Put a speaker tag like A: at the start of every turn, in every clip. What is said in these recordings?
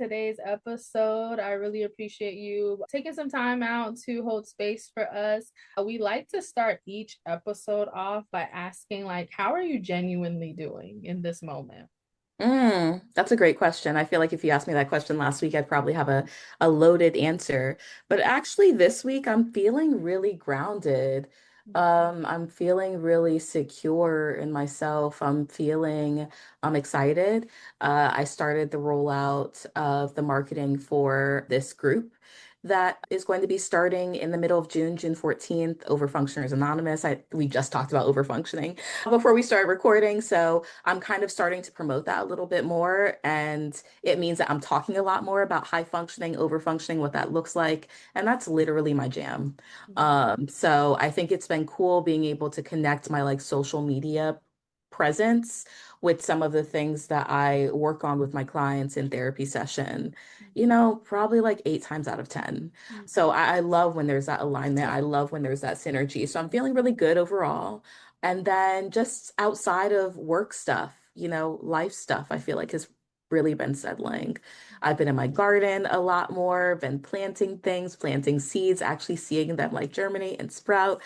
A: today's episode. I really appreciate you taking some time out to hold space for us. We like to start each episode off by asking, like, how are you genuinely doing in this moment?
B: That's a great question. I feel like if you asked me that question last week, I'd probably have a loaded answer. But actually, this week, I'm feeling really grounded. I'm feeling really secure in myself. I'm excited. I started the rollout of the marketing for this group that is going to be starting in the middle of June, June 14th, Overfunctioners Anonymous. We just talked about overfunctioning before we start recording. So I'm kind of starting to promote that a little bit more. And it means that I'm talking a lot more about high functioning, over functioning, what that looks like. And that's literally my jam. So I think it's been cool being able to connect my like social media presence with some of the things that I work on with my clients in therapy session, probably like 8 times out of 10. So I love when there's that alignment. I love when there's that synergy. So I'm feeling really good overall. And then just outside of work stuff, life stuff, I feel like has really been settling. I've been in my garden a lot more, been planting things, planting seeds, actually seeing them like germinate and sprout.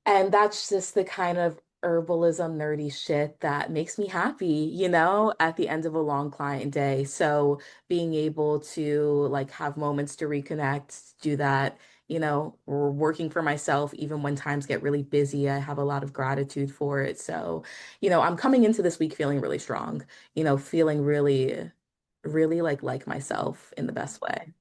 B: And that's just the kind of herbalism nerdy shit that makes me happy, at the end of a long client day. So being able to like have moments to reconnect, do that, or working for myself, even when times get really busy, I have a lot of gratitude for it. So, I'm coming into this week feeling really strong, feeling really, really like myself in the best way.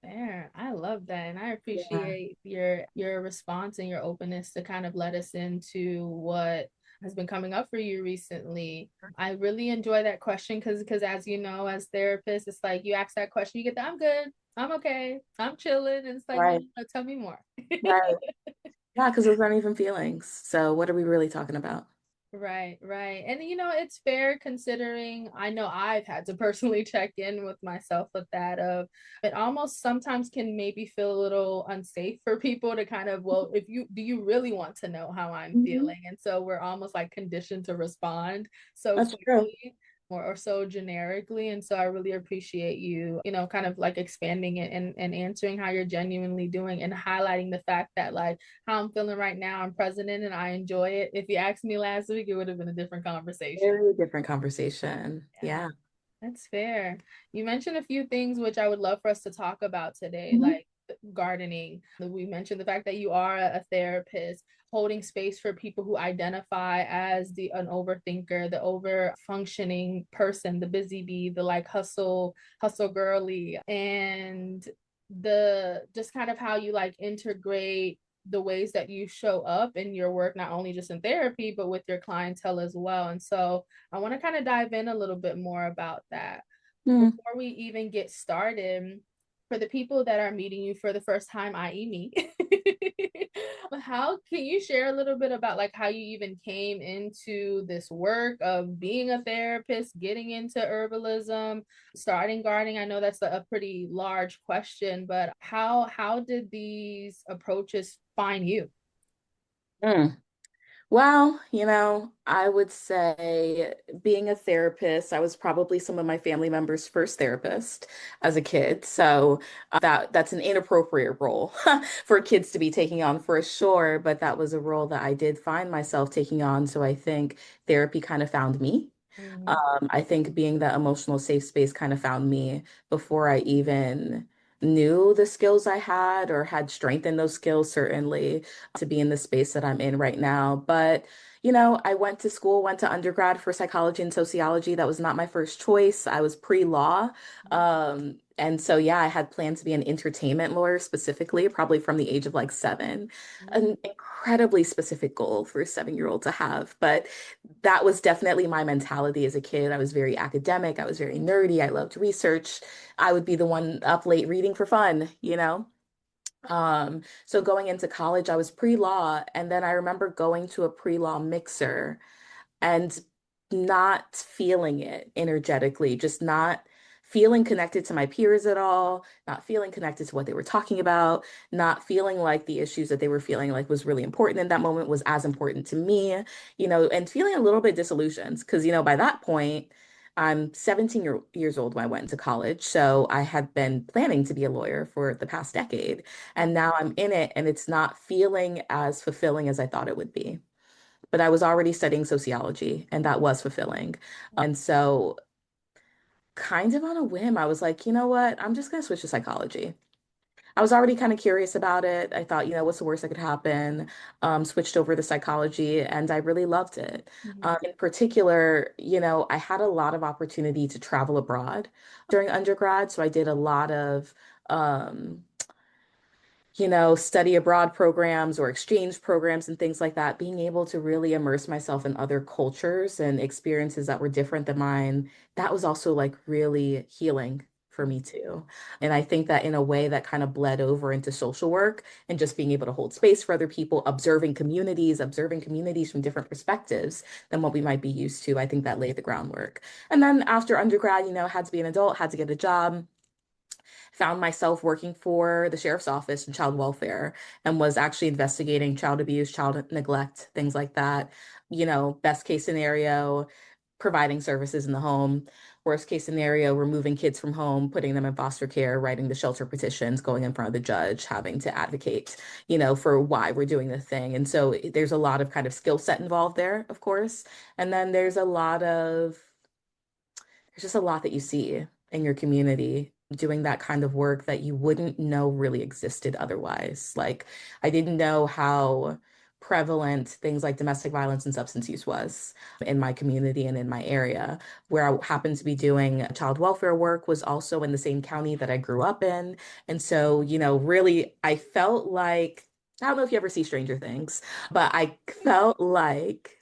A: Fair. I love that. And I
B: Yeah.
A: appreciate your response and your openness to kind of let us into what has been coming up for you recently. I really enjoy that question because as you know, as therapists, it's like you ask that question, you get that I'm good, I'm okay, I'm chilling. And it's like, no,
B: Right.
A: no, no, tell me more.
B: Right. Yeah, because those aren't even feelings. So what are we really talking about?
A: Right, right. And it's fair considering I know I've had to personally check in with myself with that of it almost sometimes can maybe feel a little unsafe for people to kind of, well, if you do you really want to know how I'm
B: Mhm.
A: feeling? And so we're almost like conditioned to respond so
B: That's true.
A: quickly or so generically. And so I really appreciate you, kind of like expanding it and answering how you're genuinely doing and highlighting the fact that like how I'm feeling right now. I'm present in and I enjoy it. If you asked me last week, it would have been a different conversation.
B: Very different conversation.
A: Yeah,
B: Yeah.
A: that's fair. You mentioned a few things which I would love for us to talk about today,
B: Mhm.
A: like gardening. We mentioned the fact that you are a therapist, holding space for people who identify as the an overthinker, the over functioning person, the busy bee, the like hustle girly, and the just kind of how you like integrate the ways that you show up in your work, not only just in therapy, but with your clientele as well. And so I want to kind of dive in a little bit more about that.
B: Mm.
A: Before we even get started, for the people that are meeting you for the first time, i.e., me, how can you share a little bit about like how you even came into this work of being a therapist, getting into herbalism, starting gardening? I know that's a pretty large question, but how did these approaches find you?
B: Mm. Well, I would say being a therapist, I was probably some of my family members' first therapist as a kid. So that's an inappropriate role for kids to be taking on for sure, but that was a role that I did find myself taking on. So I think therapy kind of found me.
A: Mhm.
B: I think being that emotional safe space kind of found me before I even knew the skills I had or had strengthened those skills, certainly to be in the space that I'm in right now. But, I went to school, went to undergrad for psychology and sociology. That was not my first choice. I was pre-law. And so, yeah, I had planned to be an entertainment lawyer specifically, probably from the age of like 7, an incredibly specific goal for a 7-year-old to have. But that was definitely my mentality as a kid. I was very academic. I was very nerdy. I loved research. I would be the one up late reading for fun. So going into college, I was pre-law, and then I remember going to a pre-law mixer and not feeling it energetically, just not feeling connected to my peers at all, not feeling connected to what they were talking about, not feeling like the issues that they were feeling like was really important in that moment was as important to me, and feeling a little bit disillusioned because, by that point, I'm 17 years old when I went into college. So I had been planning to be a lawyer for the past decade. And now I'm in it and it's not feeling as fulfilling as I thought it would be. But I was already studying sociology and that was fulfilling. And so, kind of on a whim, I was like, you know what? I'm just going to switch to psychology. I was already kind of curious about it. I thought, what's the worst that could happen? Switched over to psychology and I really loved it.
A: Mhm.
B: In particular, I had a lot of opportunity to travel abroad during undergrad. So I did a lot of um, study abroad programs or exchange programs and things like that, being able to really immerse myself in other cultures and experiences that were different than mine, that was also like really healing for me too. And I think that in a way that kind of bled over into social work and just being able to hold space for other people, observing communities from different perspectives than what we might be used to. I think that laid the groundwork. And then after undergrad, had to be an adult, had to get a job, found myself working for the sheriff's office in child welfare and was actually investigating child abuse, child neglect, things like that. Best case scenario, providing services in the home. Worst case scenario, removing kids from home, putting them in foster care, writing the shelter petitions, going in front of the judge, having to advocate, for why we're doing the thing. And so there's a lot of kind of skill set involved there, of course. And then there's just a lot that you see in your community doing that kind of work that you wouldn't know really existed otherwise. Like, I didn't know how prevalent things like domestic violence and substance use was in my community and in my area. Where I happened to be doing child welfare work was also in the same county that I grew up in. And so, really, I felt like, I don't know if you ever see Stranger Things, but I felt like,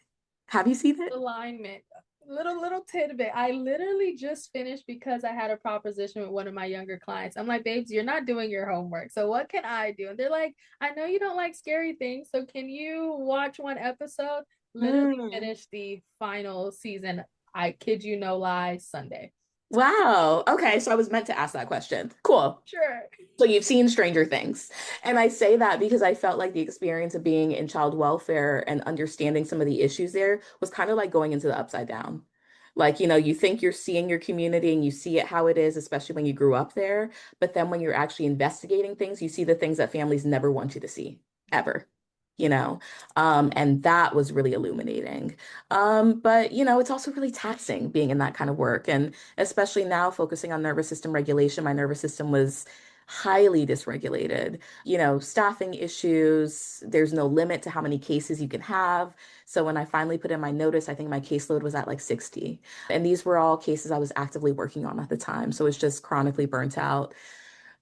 B: have you seen it?
A: Alignment. Little tidbit. I literally just finished because I had a proposition with one of my younger clients. I'm like, babes, you're not doing your homework. So what can I do? And they're like, I know you don't like scary things. So can you watch one episode? Literally
B: Mm.
A: finish the final season. I kid you no lie, Sunday.
B: Wow. Okay, so I was meant to ask that question. Cool.
A: Sure.
B: So you've seen Stranger Things. And I say that because I felt like the experience of being in child welfare and understanding some of the issues there was kind of like going into the upside down. Like, you think you're seeing your community and you see it how it is, especially when you grew up there. But then when you're actually investigating things, you see the things that families never want you to see, ever. You know, and that was really illuminating. But it's also really taxing being in that kind of work. And especially now focusing on nervous system regulation, my nervous system was highly dysregulated. Staffing issues, there's no limit to how many cases you can have. So when I finally put in my notice, I think my caseload was at like 60. And these were all cases I was actively working on at the time. So it's just chronically burnt out.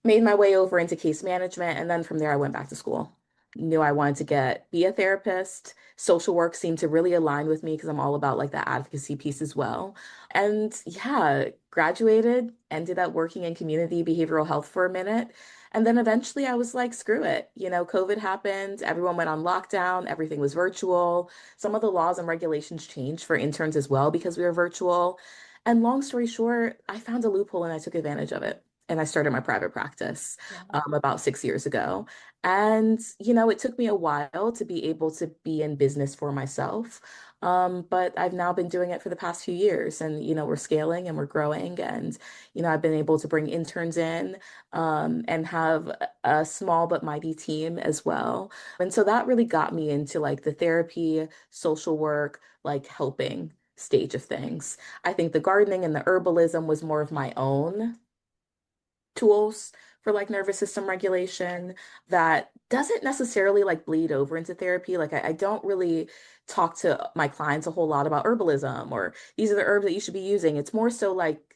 B: Made my way over into case management, and then from there I went back to school. Knew I wanted to be a therapist. Social work seemed to really align with me because I'm all about like the advocacy piece as well. And yeah, graduated, ended up working in community behavioral health for a minute. And then eventually I was like, screw it. COVID happened, everyone went on lockdown, everything was virtual. Some of the laws and regulations changed for interns as well because we were virtual. And long story short, I found a loophole and I took advantage of it and I started my private practice
A: Wow.
B: about 6 years ago. And, it took me a while to be able to be in business for myself. But I've now been doing it for the past few years and, we're scaling and we're growing. And, I've been able to bring interns in and have a small but mighty team as well. And so that really got me into like the therapy, social work, like helping stage of things. I think the gardening and the herbalism was more of my own tools for like nervous system regulation that doesn't necessarily like bleed over into therapy. Like I don't really talk to my clients a whole lot about herbalism or these are the herbs that you should be using. It's more so like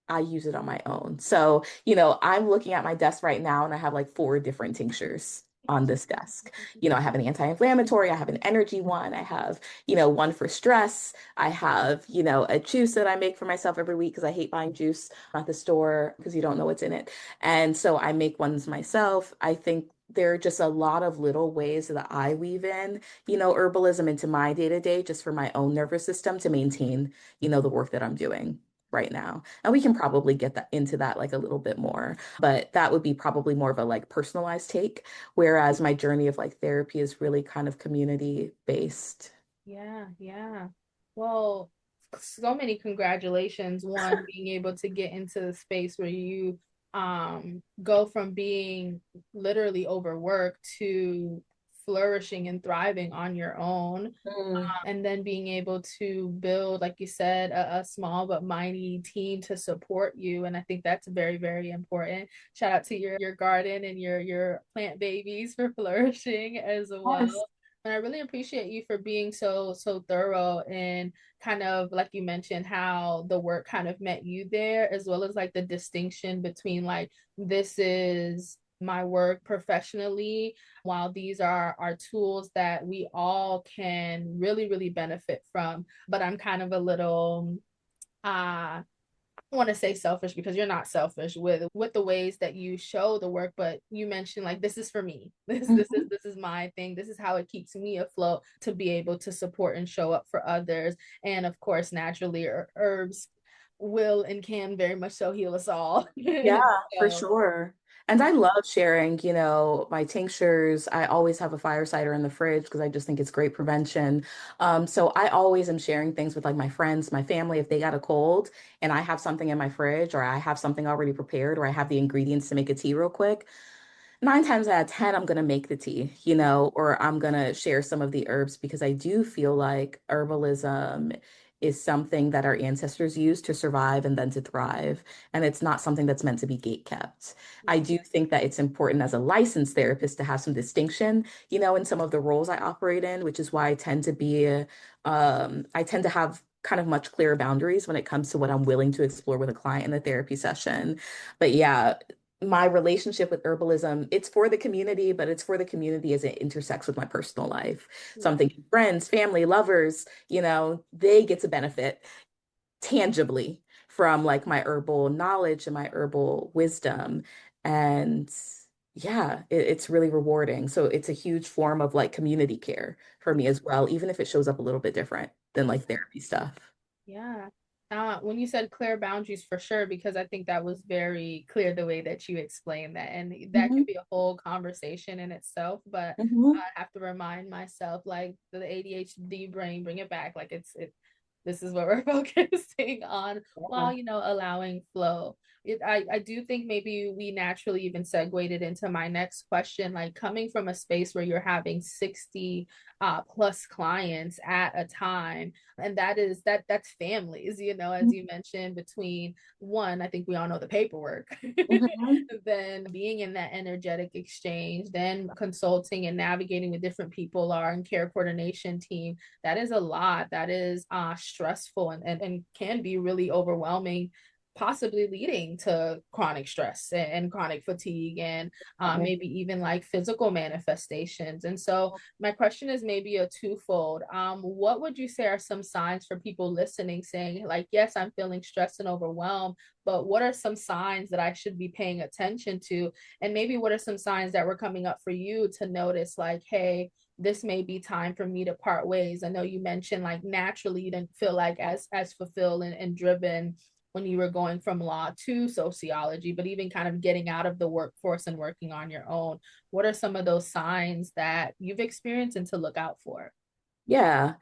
B: I use it on my own. So, I'm looking at my desk right now and I have like four different tinctures on this desk. I have an anti-inflammatory, I have an energy one, I have, one for stress. I have, a juice that I make for myself every week because I hate buying juice at the store because you don't know what's in it. And so I make ones myself. I think there are just a lot of little ways that I weave in, herbalism into my day to day just for my own nervous system to maintain, the work that I'm doing right now. And we can probably get that into that like a little bit more, but that would be probably more of a like personalized take. Whereas my journey of like therapy is really kind of community based.
A: Yeah, yeah. Well, so many congratulations. One, being able to get into the space where you go from being literally overworked to flourishing and thriving on your own,
B: Mm.
A: and then being able to build, like you said, a small but mighty team to support you. And I think that's very, very important. Shout out to your garden and your plant babies for flourishing as
B: Yes.
A: well. And I really appreciate you for being so thorough and kind of like you mentioned how the work kind of met you there, as well as like the distinction between like this is my work professionally, while these are tools that we all can really, really benefit from. But I'm kind of a little I want to say selfish because you're not selfish with the ways that you show the work, but you mentioned like this is for me.
B: Mhm.
A: This is my thing. This is how it keeps me afloat to be able to support and show up for others. And of course, naturally, herbs will and can very much so heal us all.
B: Yeah, for
A: So
B: sure. And I love sharing, my tinctures. I always have a fire cider in the fridge because I just think it's great prevention. So I always am sharing things with like my friends, my family, if they got a cold and I have something in my fridge or I have something already prepared or I have the ingredients to make a tea real quick. 9 times out of 10, I'm going to make the tea, or I'm going to share some of the herbs because I do feel like herbalism is something that our ancestors used to survive and then to thrive. And it's not something that's meant to be gate kept. I do think that it's important as a licensed therapist to have some distinction, in some of the roles I operate in, which is why I tend to have kind of much clearer boundaries when it comes to what I'm willing to explore with a client in the therapy session. But yeah, my relationship with herbalism, it's for the community, but it's for the community as it intersects with my personal life. So I'm thinking friends, family, lovers, they get to benefit tangibly from like my herbal knowledge and my herbal wisdom. And yeah, it's really rewarding. So it's a huge form of like community care for me as well, even if it shows up a little bit different than like therapy stuff.
A: yeah. When you said clear boundaries, for sure, because I think that was very clear the way that you explained that. And that
B: Hmm.
A: could be a whole conversation in itself. But
B: Hmm.
A: I have to remind myself, like the ADHD brain, bring it back. Like this is what we're focusing on while,
B: Yeah.
A: allowing flow. I do think maybe we naturally even segued it into my next question, like coming from a space where you're having 60 plus clients at a time, and that's families, as you mentioned, between one, I think we all know the paperwork,
B: Hmm.
A: then being in that energetic exchange, then consulting and navigating with different people, our care coordination team. That is a lot. That is stressful and can be really overwhelming, possibly leading to chronic stress and chronic fatigue and maybe even like physical manifestations. And so my question is maybe a twofold. What would you say are some signs for people listening saying, like, yes, I'm feeling stressed and overwhelmed, but what are some signs that I should be paying attention to? And maybe what are some signs that were coming up for you to notice, like, hey, this may be time for me to part ways? I know you mentioned like naturally you didn't feel like as fulfilled and driven when you were going from law to sociology, but even kind of getting out of the workforce and working on your own. What are some of those signs that you've experienced and to look out for?
B: Yeah.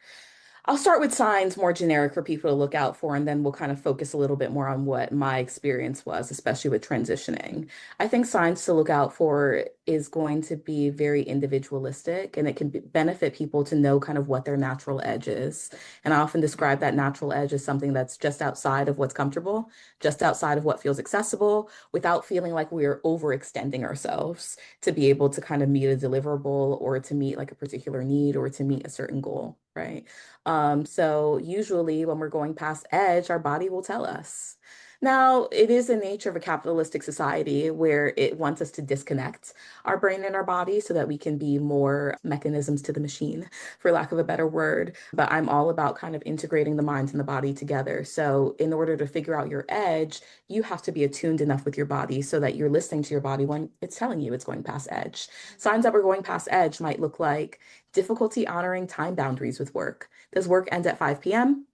B: I'll start with signs more generic for people to look out for, and then we'll kind of focus a little bit more on what my experience was, especially with transitioning. I think signs to look out for is going to be very individualistic, and it can benefit people to know kind of what their natural edge is. And I often describe that natural edge as something that's just outside of what's comfortable, just outside of what feels accessible, without feeling like we're overextending ourselves to be able to kind of meet a deliverable or to meet like a particular need or to meet a certain goal, right? So usually when we're going past edge, our body will tell us. Now, it is the nature of a capitalistic society where it wants us to disconnect our brain and our body so that we can be more mechanisms to the machine, for lack of a better word. But I'm all about kind of integrating the mind and the body together. So in order to figure out your edge, you have to be attuned enough with your body so that you're listening to your body when it's telling you it's going past edge. Signs that we're going past edge might look like difficulty honoring time boundaries with work. Does work end at 5 p.m.?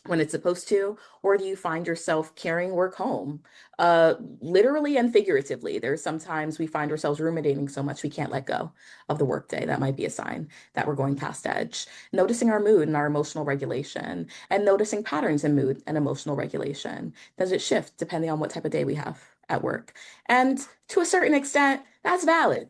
B: when it's supposed to, or do you find yourself carrying work home? Literally and figuratively. There's sometimes we find ourselves ruminating so much we can't let go of the workday. That might be a sign that we're going past edge. Noticing our mood and our emotional regulation, and noticing patterns in mood and emotional regulation. Does it shift depending on what type of day we have at work? And to a certain extent, that's valid.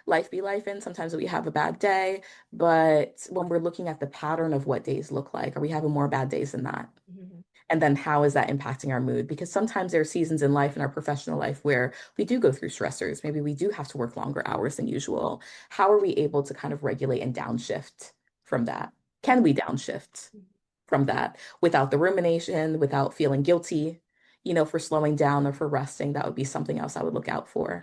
B: Life be life, and sometimes we have a bad day. But when we're looking at the pattern of what days look like, are we having more bad days than that?
A: Mhm.
B: And then how is that impacting our mood? Because sometimes there are seasons in life, in our professional life, where we do go through stressors. Maybe we do have to work longer hours than usual. How are we able to kind of regulate and downshift from that? Can we downshift from that without the rumination, without feeling guilty, for slowing down or for resting? That would be something else I would look out for.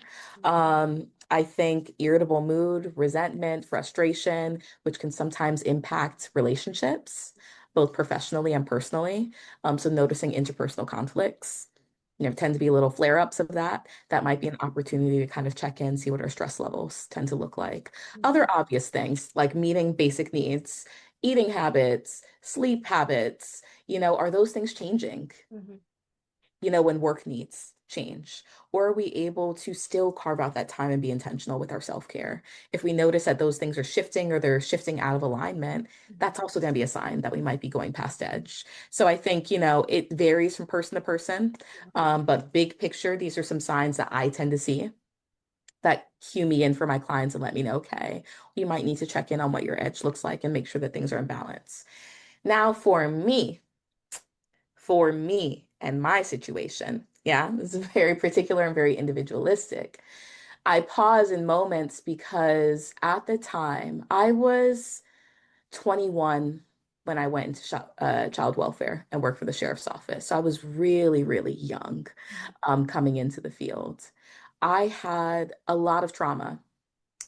B: I think irritable mood, resentment, frustration, which can sometimes impact relationships, both professionally and personally. So noticing interpersonal conflicts, tend to be little flare-ups of that. That might be an opportunity to kind of check in, see what our stress levels tend to look like.
A: Mhm.
B: Other obvious things like meeting basic needs, eating habits, sleep habits, are those things changing,
A: Mhm.
B: when work needs change? Or are we able to still carve out that time and be intentional with our self-care? If we notice that those things are shifting or they're shifting out of alignment,
A: Mhm.
B: that's also going to be a sign that we might be going past edge. So I think, it varies from person to person. But big picture, these are some signs that I tend to see that cue me in for my clients and let me know, okay, you might need to check in on what your edge looks like and make sure that things are in balance. Now, for me and my situation, yeah, this is very particular and very individualistic. I pause in moments because at the time I was 21 when I went into child welfare and worked for the sheriff's office. So I was really, really young,
A: Mhm.
B: coming into the field. I had a lot of trauma.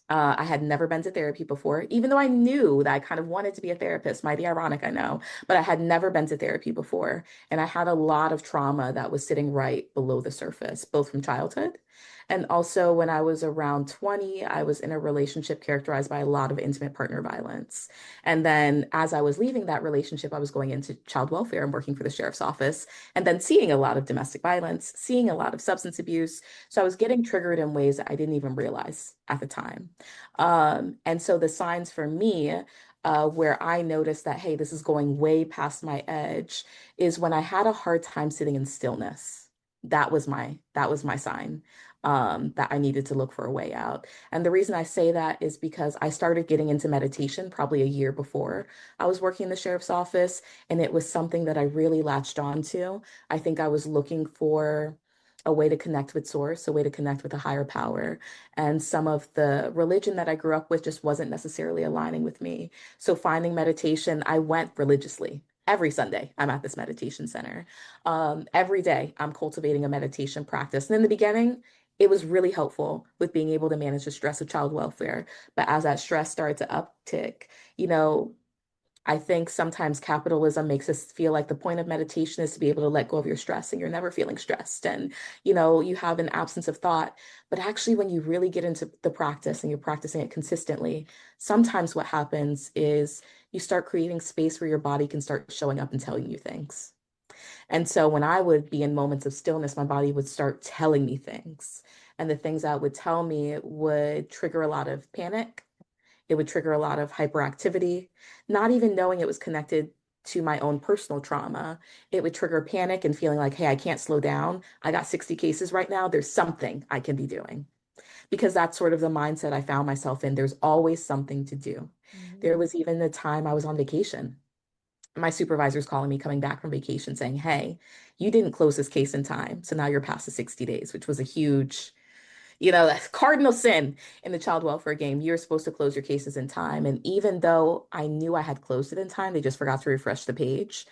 B: I had never been to therapy before, even though I knew that I kind of wanted to be a therapist. Might be ironic, I know, but I had never been to therapy before. And I had a lot of trauma that was sitting right below the surface, both from childhood. And also, when I was around 20, I was in a relationship characterized by a lot of intimate partner violence. And then, as I was leaving that relationship, I was going into child welfare and working for the sheriff's office, and then seeing a lot of domestic violence, seeing a lot of substance abuse. So I was getting triggered in ways that I didn't even realize at the time. And so the signs for me, where I noticed that, hey, this is going way past my edge, is when I had a hard time sitting in stillness. That was my sign, that I needed to look for a way out. And the reason I say that is because I started getting into meditation probably a year before I was working in the sheriff's office, and it was something that I really latched on to. I think I was looking for a way to connect with source, a way to connect with a higher power. And some of the religion that I grew up with just wasn't necessarily aligning with me. So finding meditation, I went religiously. Every Sunday, I'm at this meditation center. Every day, I'm cultivating a meditation practice. And in the beginning, it was really helpful with being able to manage the stress of child welfare. But as that stress started to uptick, you know, I think sometimes capitalism makes us feel like the point of meditation is to be able to let go of your stress and you're never feeling stressed and you have an absence of thought. But actually when you really get into the practice and you're practicing it consistently, sometimes what happens is you start creating space where your body can start showing up and telling you things. And so when I would be in moments of stillness, my body would start telling me things. And the things that would tell me would trigger a lot of panic. It would trigger a lot of hyperactivity, not even knowing it was connected to my own personal trauma. It would trigger panic and feeling like, hey, I can't slow down. I got 60 cases right now. There's something I can be doing. Because that's sort of the mindset I found myself in. There's always something to do.
A: Mhm.
B: There was even the time I was on vacation. My supervisor's calling me coming back from vacation saying, hey, you didn't close this case in time. So now you're past the 60 days, which was a huge, that's cardinal sin in the child welfare game. You're supposed to close your cases in time. And even though I knew I had closed it in time, they just forgot to refresh the page.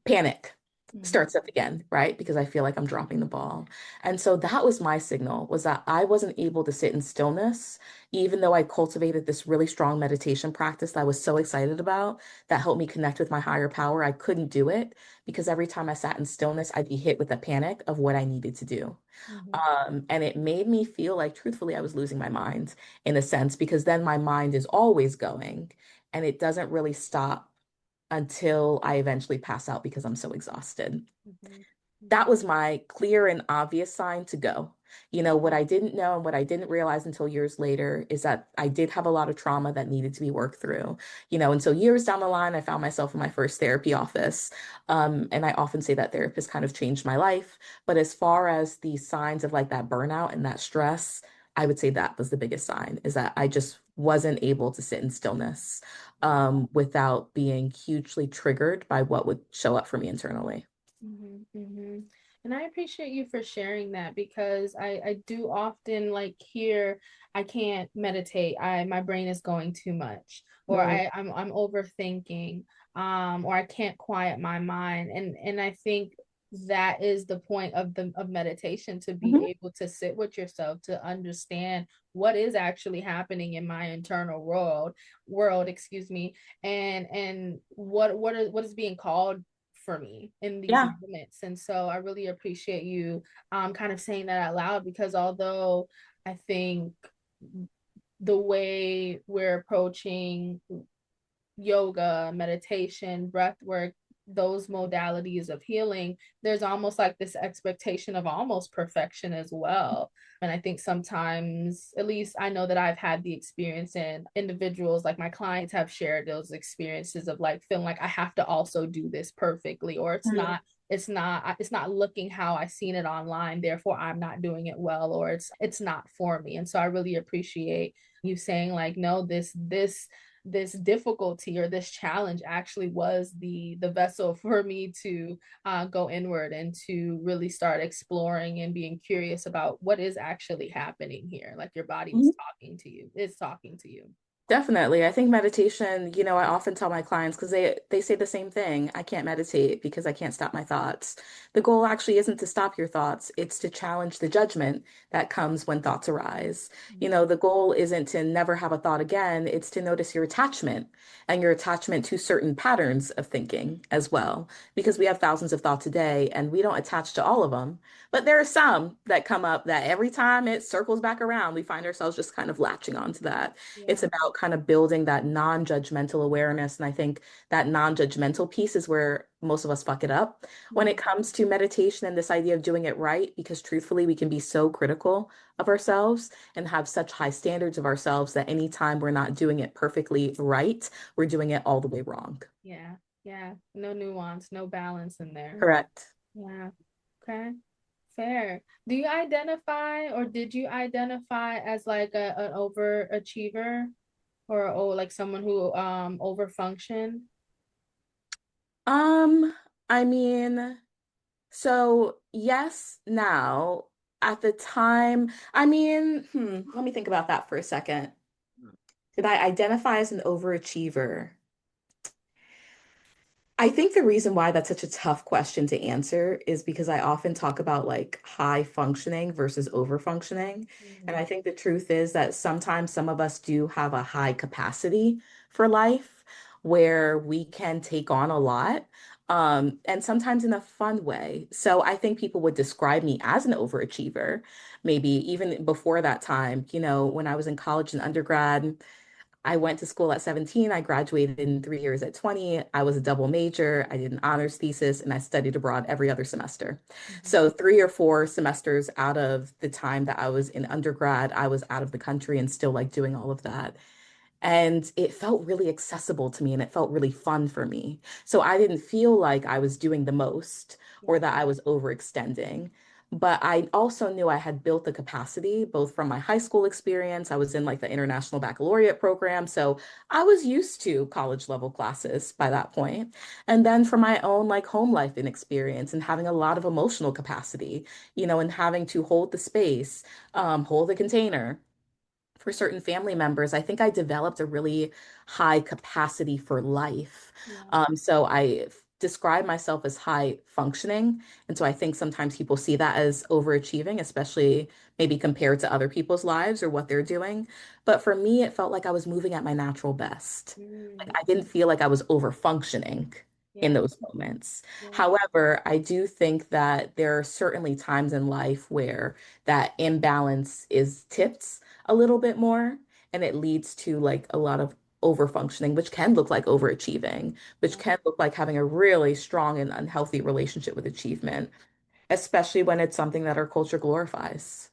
B: Panic
A: Mhm.
B: starts up again, right? Because I feel like I'm dropping the ball. And so that was my signal, was that I wasn't able to sit in stillness, even though I cultivated this really strong meditation practice that I was so excited about, that helped me connect with my higher power. I couldn't do it because every time I sat in stillness, I'd be hit with a panic of what I needed to do.
A: Mhm.
B: And it made me feel like, truthfully, I was losing my mind in a sense, because then my mind is always going and it doesn't really stop until I eventually pass out because I'm so exhausted.
A: Mhm.
B: That
A: Mhm.
B: was my clear and obvious sign to go. What I didn't know and what I didn't realize until years later is that I did have a lot of trauma that needed to be worked through. And so years down the line, I found myself in my first therapy office. And I often say that therapist kind of changed my life. But as far as the signs of like that burnout and that stress, I would say that was the biggest sign is that I just wasn't able to sit in stillness without being hugely triggered by what would show up for me internally.
A: Mhm, mhm. And I appreciate you for sharing that because I do often like hear I can't meditate. My brain is going too much, or
B: Right.
A: I'm overthinking, or I can't quiet my mind. And I think that is the point of the of meditation, to be
B: Mhm.
A: able to sit with yourself, to understand what is actually happening in my internal world, excuse me, and what is being called for me in these
B: Yeah.
A: moments. And so I really appreciate you kind of saying that out loud, because although I think the way we're approaching yoga, meditation, breath work, those modalities of healing, there's almost like this expectation of almost perfection as well. And I think sometimes, at least I know that I've had the experience, in individuals like my clients have shared those experiences of like feeling like I have to also do this perfectly, or
B: Mhm.
A: it's not looking how I seen it online, therefore I'm not doing it well, or it's not for me. And so I really appreciate you saying like, no, this difficulty or this challenge actually was the vessel for me to go inward and to really start exploring and being curious about what is actually happening here. Like your body was talking to you, it's talking to you.
B: Definitely. I think meditation, I often tell my clients because they say the same thing. I can't meditate because I can't stop my thoughts. The goal actually isn't to stop your thoughts, it's to challenge the judgment that comes when thoughts arise. The goal isn't to never have a thought again, it's to notice your attachment and your attachment to certain patterns of thinking as well, because we have thousands of thoughts a day and we don't attach to all of them. But there are some that come up that every time it circles back around, we find ourselves just kind of latching onto that. It's
A: Yeah.
B: about kind of building that non-judgmental awareness. And I think that non-judgmental piece is where most of us fuck it up when it
A: Mhm.
B: comes to meditation and this idea of doing it right, because truthfully, we can be so critical of ourselves and have such high standards of ourselves that anytime we're not doing it perfectly right, we're doing it all the way wrong.
A: Yeah. Yeah. No nuance, no balance in there.
B: Correct.
A: Yeah. Okay. Fair. Do you identify, or did you identify as like an overachiever, or like someone who overfunction?
B: Um, I mean, so yes, now at the time, let me think about that for a second. Did I identify as an overachiever? I think the reason why that's such a tough question to answer is because I often talk about like high functioning versus over functioning. And
A: Mm.
B: I think the truth is that sometimes some of us do have a high capacity for life where we can take on a lot, and sometimes in a fun way. So I think people would describe me as an overachiever, maybe even before that time, when I was in college and undergrad. I went to school at 17. I graduated in 3 years at 20. I was a double major. I did an honors thesis and I studied abroad every other semester.
A: Mhm.
B: So 3 or 4 semesters out of the time that I was in undergrad, I was out of the country and still like doing all of that. And it felt really accessible to me and it felt really fun for me. So I didn't feel like I was doing the most or
A: Yeah.
B: that I was overextending. But I also knew I had built the capacity both from my high school experience. I was in like the International Baccalaureate program. So I was used to college level classes by that point. And then from my own like home life and experience and having a lot of emotional capacity, and having to hold the space, hold the container for certain family members, I think I developed a really high capacity for life.
A: Yeah.
B: So I describe myself as high functioning. And so I think sometimes people see that as overachieving, especially maybe compared to other people's lives or what they're doing. But for me, it felt like I was moving at my natural best. Like
A: Mm.
B: I didn't feel like I was over functioning in
A: Yeah.
B: those moments.
A: Yeah.
B: However, I do think that there are certainly times in life where that imbalance is tipped a little bit more and it leads to like a lot of over functioning, which can look like overachieving, which
A: Yeah.
B: can look like having a really strong and unhealthy relationship with achievement, especially when it's something that our culture glorifies.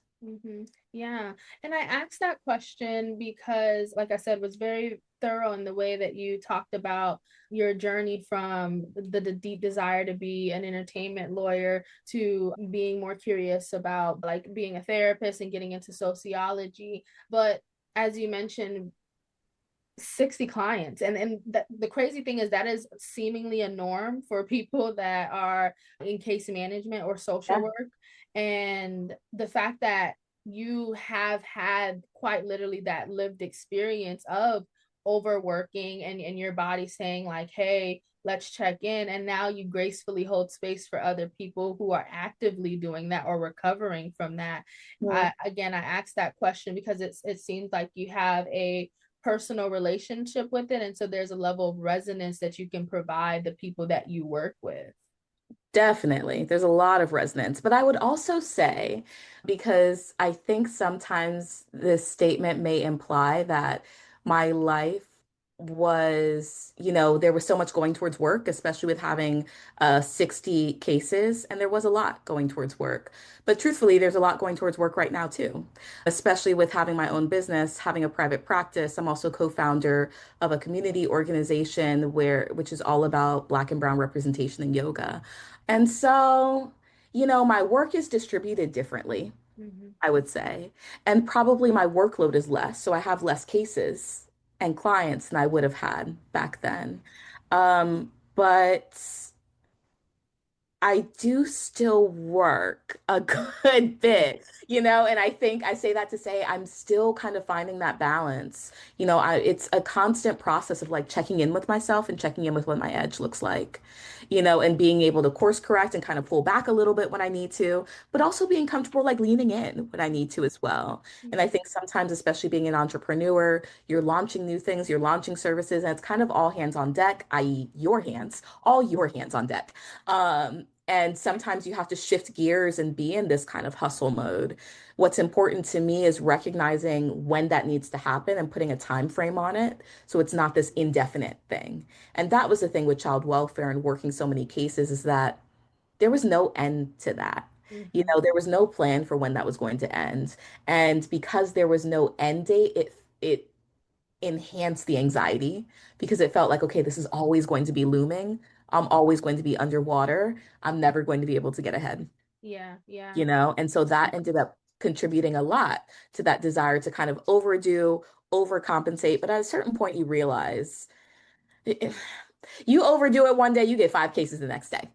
A: Yeah. And I asked that question because, like I said, was very thorough in the way that you talked about your journey from the deep desire to be an entertainment lawyer to being more curious about like being a therapist and getting into sociology. But as you mentioned, 60 clients, and the crazy thing is that is seemingly a norm for people that are in case management or social
B: Yeah.
A: work. And the fact that you have had quite literally that lived experience of overworking and your body saying like, hey, let's check in, and now you gracefully hold space for other people who are actively doing that or recovering from that.
B: Mm.
A: I asked that question because it seems like you have a personal relationship with it, and so there's a level of resonance that you can provide the people that you work with.
B: Definitely. There's a lot of resonance. But I would also say, because I think sometimes this statement may imply that my life was, there was so much going towards work, especially with having 60 cases, and there was a lot going towards work. But truthfully, there's a lot going towards work right now too, especially with having my own business, having a private practice. I'm also co-founder of a community organization which is all about Black and Brown representation in yoga. And so, my work is distributed differently,
A: Mm-hmm.
B: I would say. And probably my workload is less. So I have less cases and clients than I would have had back then. But I do still work a good bit, and I think I say that to say I'm still kind of finding that balance. It's a constant process of like checking in with myself and checking in with what my edge looks like, and being able to course correct and kind of pull back a little bit when I need to, but also being comfortable like leaning in when I need to as well. And I
A: Mm-hmm.
B: think sometimes, especially being an entrepreneur, you're launching new things, you're launching services, and it's kind of all hands on deck, i.e., all your hands on deck. And sometimes you have to shift gears and be in this kind of hustle mode. What's important to me is recognizing when that needs to happen and putting a time frame on it so it's not this indefinite thing. And that was the thing with child welfare and working so many cases is that there was no end to that.
A: Mm-hmm.
B: There was no plan for when that was going to end. And because there was no end date, it enhance the anxiety because it felt like, okay, this is always going to be looming. I'm always going to be underwater. I'm never going to be able to get ahead,
A: Yeah, yeah.
B: And so that ended up contributing a lot to that desire to kind of overdo, overcompensate. But at a certain point, you realize you overdo it one day, you get 5 cases the next day,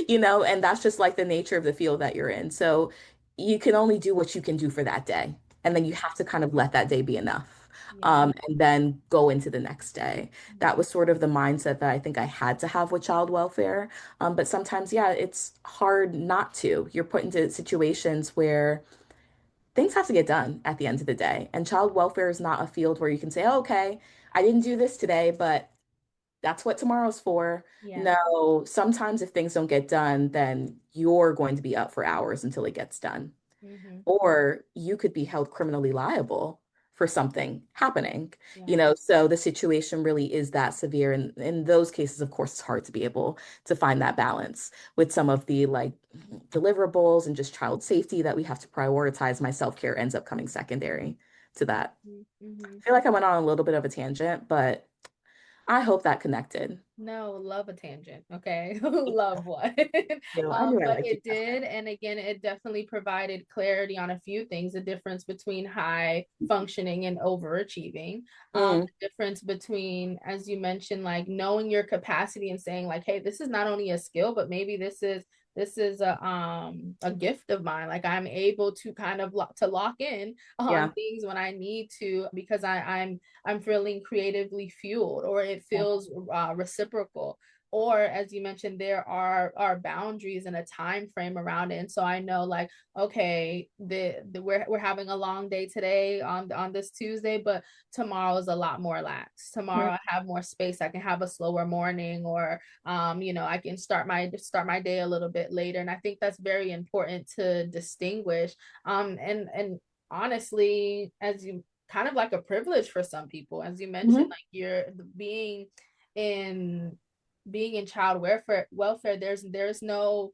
B: and that's just like the nature of the field that you're in. So you can only do what you can do for that day. And then you have to kind of let that day be enough.
A: Yeah.
B: And then go into the next day. That
A: Mm-hmm.
B: was sort of the mindset that I think I had to have with child welfare. But sometimes, yeah, it's hard not to. You're put into situations where things have to get done at the end of the day. And child welfare is not a field where you can say, oh, okay, I didn't do this today, but that's what tomorrow's for.
A: Yeah.
B: No, sometimes if things don't get done, then you're going to be up for hours until it gets done.
A: Mm-hmm.
B: Or you could be held criminally liable for something happening.
A: Yeah.
B: So the situation really is that severe. And in those cases, of course, it's hard to be able to find that balance with some of the like deliverables and just child safety that we have to prioritize. My self-care ends up coming secondary to that.
A: Mm-hmm.
B: I feel like I went on a little bit of a tangent, but I hope that connected.
A: No, love a tangent. Okay. Love one.
B: I knew I
A: But
B: liked you.
A: it did. And again, it definitely provided clarity on a few things, the difference between high functioning and overachieving.
B: Mm,
A: The difference between, as you mentioned, like knowing your capacity and saying, like, hey, this is not only a skill, but maybe this is a gift of mine. Like I'm able to kind of to lock in on
B: yeah.
A: things when I need to because I'm feeling creatively fueled, or it
B: Yeah.
A: feels reciprocal. Or as you mentioned, there are boundaries and a time frame around it. And so I know like, okay, we're having a long day today on this Tuesday, but tomorrow is a lot more lax. Tomorrow I have more space. I can have a slower morning, or I can start my day a little bit later. And I think that's very important to distinguish. And honestly, as you kind of like a privilege for some people, as you mentioned,
B: Mhm.
A: like you're in being in child welfare, there's no,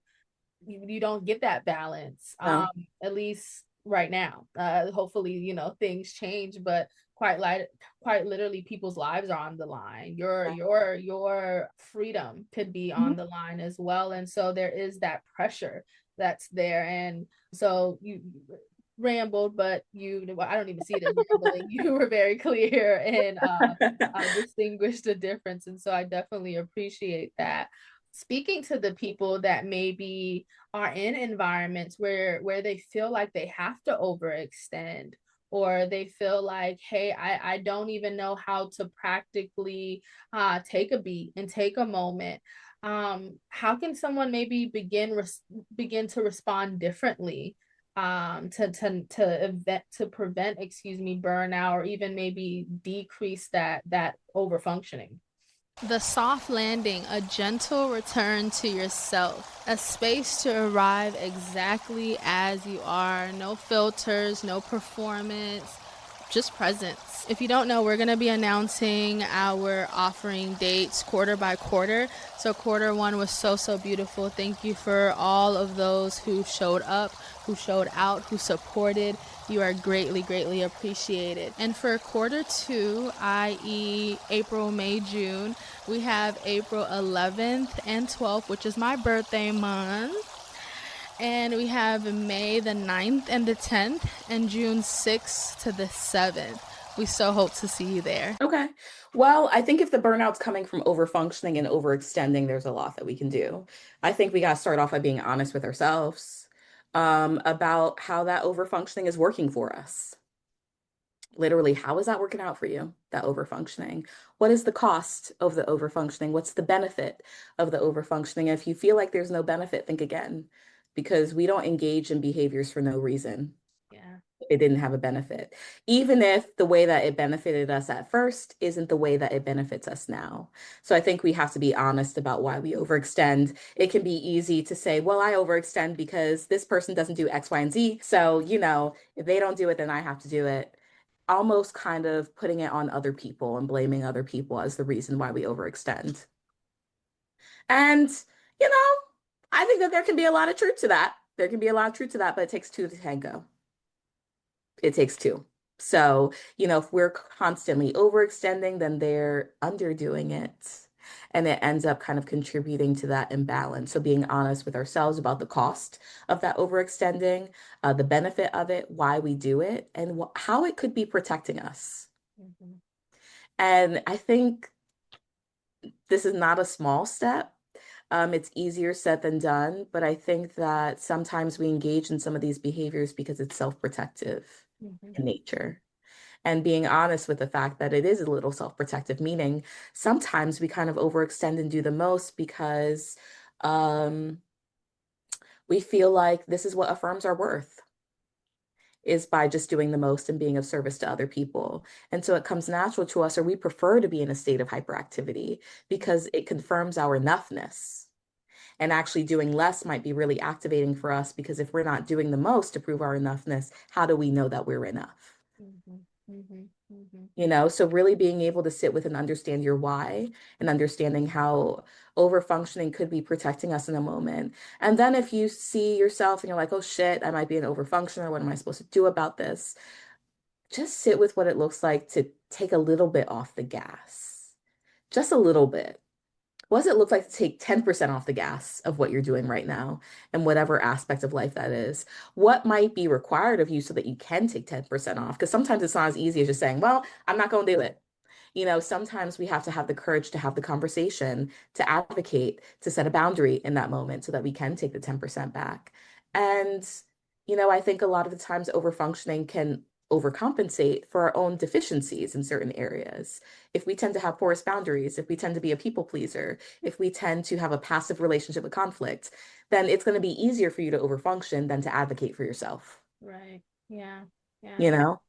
A: you don't get that balance,
B: No.
A: at least right now. Hopefully, things change, but quite literally people's lives are on the line. Your freedom could be
B: Mhm.
A: on the line as well. And so there is that pressure that's there. And so you rambled, but well, I don't even see it as rambling. You were very clear and distinguished the difference. And so I definitely appreciate that. Speaking to the people that maybe are in environments where they feel like they have to overextend, or they feel like, hey, I don't even know how to practically take a beat and take a moment. How can someone maybe begin to respond differently, to prevent, burnout, or even maybe decrease that over functioning? The soft landing, a gentle return to yourself, a space to arrive exactly as you are. No filters, no performance, just presence. If you don't know, we're going to be announcing our offering dates quarter by quarter. So quarter one was so beautiful. Thank you for all of those who showed up, who showed out, who supported. You are greatly appreciated. And for quarter two, i.e. April, May, June, we have April 11th and 12th, which is my birthday month. And we have May the 9th and the 10th, and June 6th to the 7th. We so hope to see you there.
B: Okay. Well, I think if the burnout's coming from overfunctioning and overextending, there's a lot that we can do. I think we got to start off by being honest with ourselves, about how that overfunctioning is working for us. Literally, how is that working out for you, that overfunctioning? What is the cost of the overfunctioning? What's the benefit of the overfunctioning? If you feel like there's no benefit, think again, because we don't engage in behaviors for no reason.
A: Yeah.
B: It didn't have a benefit, even if the way that it benefited us at first isn't the way that it benefits us now. So I think we have to be honest about why we overextend. It can be easy to say, well, I overextend because this person doesn't do X, Y, and Z. So, if they don't do it, then I have to do it. Almost kind of putting it on other people and blaming other people as the reason why we overextend. And, you know, I think that there can be a lot of truth to that. There can be a lot of truth to that, but it takes two to tango. It takes two. So, if we're constantly overextending, then they're underdoing it. And it ends up kind of contributing to that imbalance. So, being honest with ourselves about the cost of that overextending, the benefit of it, why we do it, and how it could be protecting us.
A: Mm-hmm.
B: And I think this is not a small step. It's easier said than done, but I think that sometimes we engage in some of these behaviors because it's self-protective
A: Mm-hmm.
B: in nature. And being honest with the fact that it is a little self-protective, meaning sometimes we kind of overextend and do the most because um, we feel like this is what affirms our worth, is by just doing the most and being of service to other people. And so it comes natural to us, or we prefer to be in a state of hyperactivity because it confirms our enoughness. And actually doing less might be really activating for us because if we're not doing the most to prove our enoughness, how do we know that we're enough?
A: Mm-hmm. Mm-hmm. Mm-hmm.
B: So really being able to sit with and understand your why and understanding how overfunctioning could be protecting us in a moment. And then if you see yourself and you're like, oh shit, I might be an overfunctioner. What am I supposed to do about this? Just sit with what it looks like to take a little bit off the gas, just a little bit. What does it look like to take 10% off the gas of what you're doing right now and whatever aspect of life that is? What might be required of you so that you can take 10% off? Because sometimes it's not as easy as just saying, well, I'm not going to do it. Sometimes we have to have the courage to have the conversation, to advocate, to set a boundary in that moment so that we can take the 10% back. And, I think a lot of the times overfunctioning can overcompensate for our own deficiencies in certain areas. If we tend to have porous boundaries, if we tend to be a people pleaser, if we tend to have a passive relationship with conflict, then it's going to be easier for you to overfunction than to advocate for yourself,
A: Right. Yeah. Yeah.
B: you know?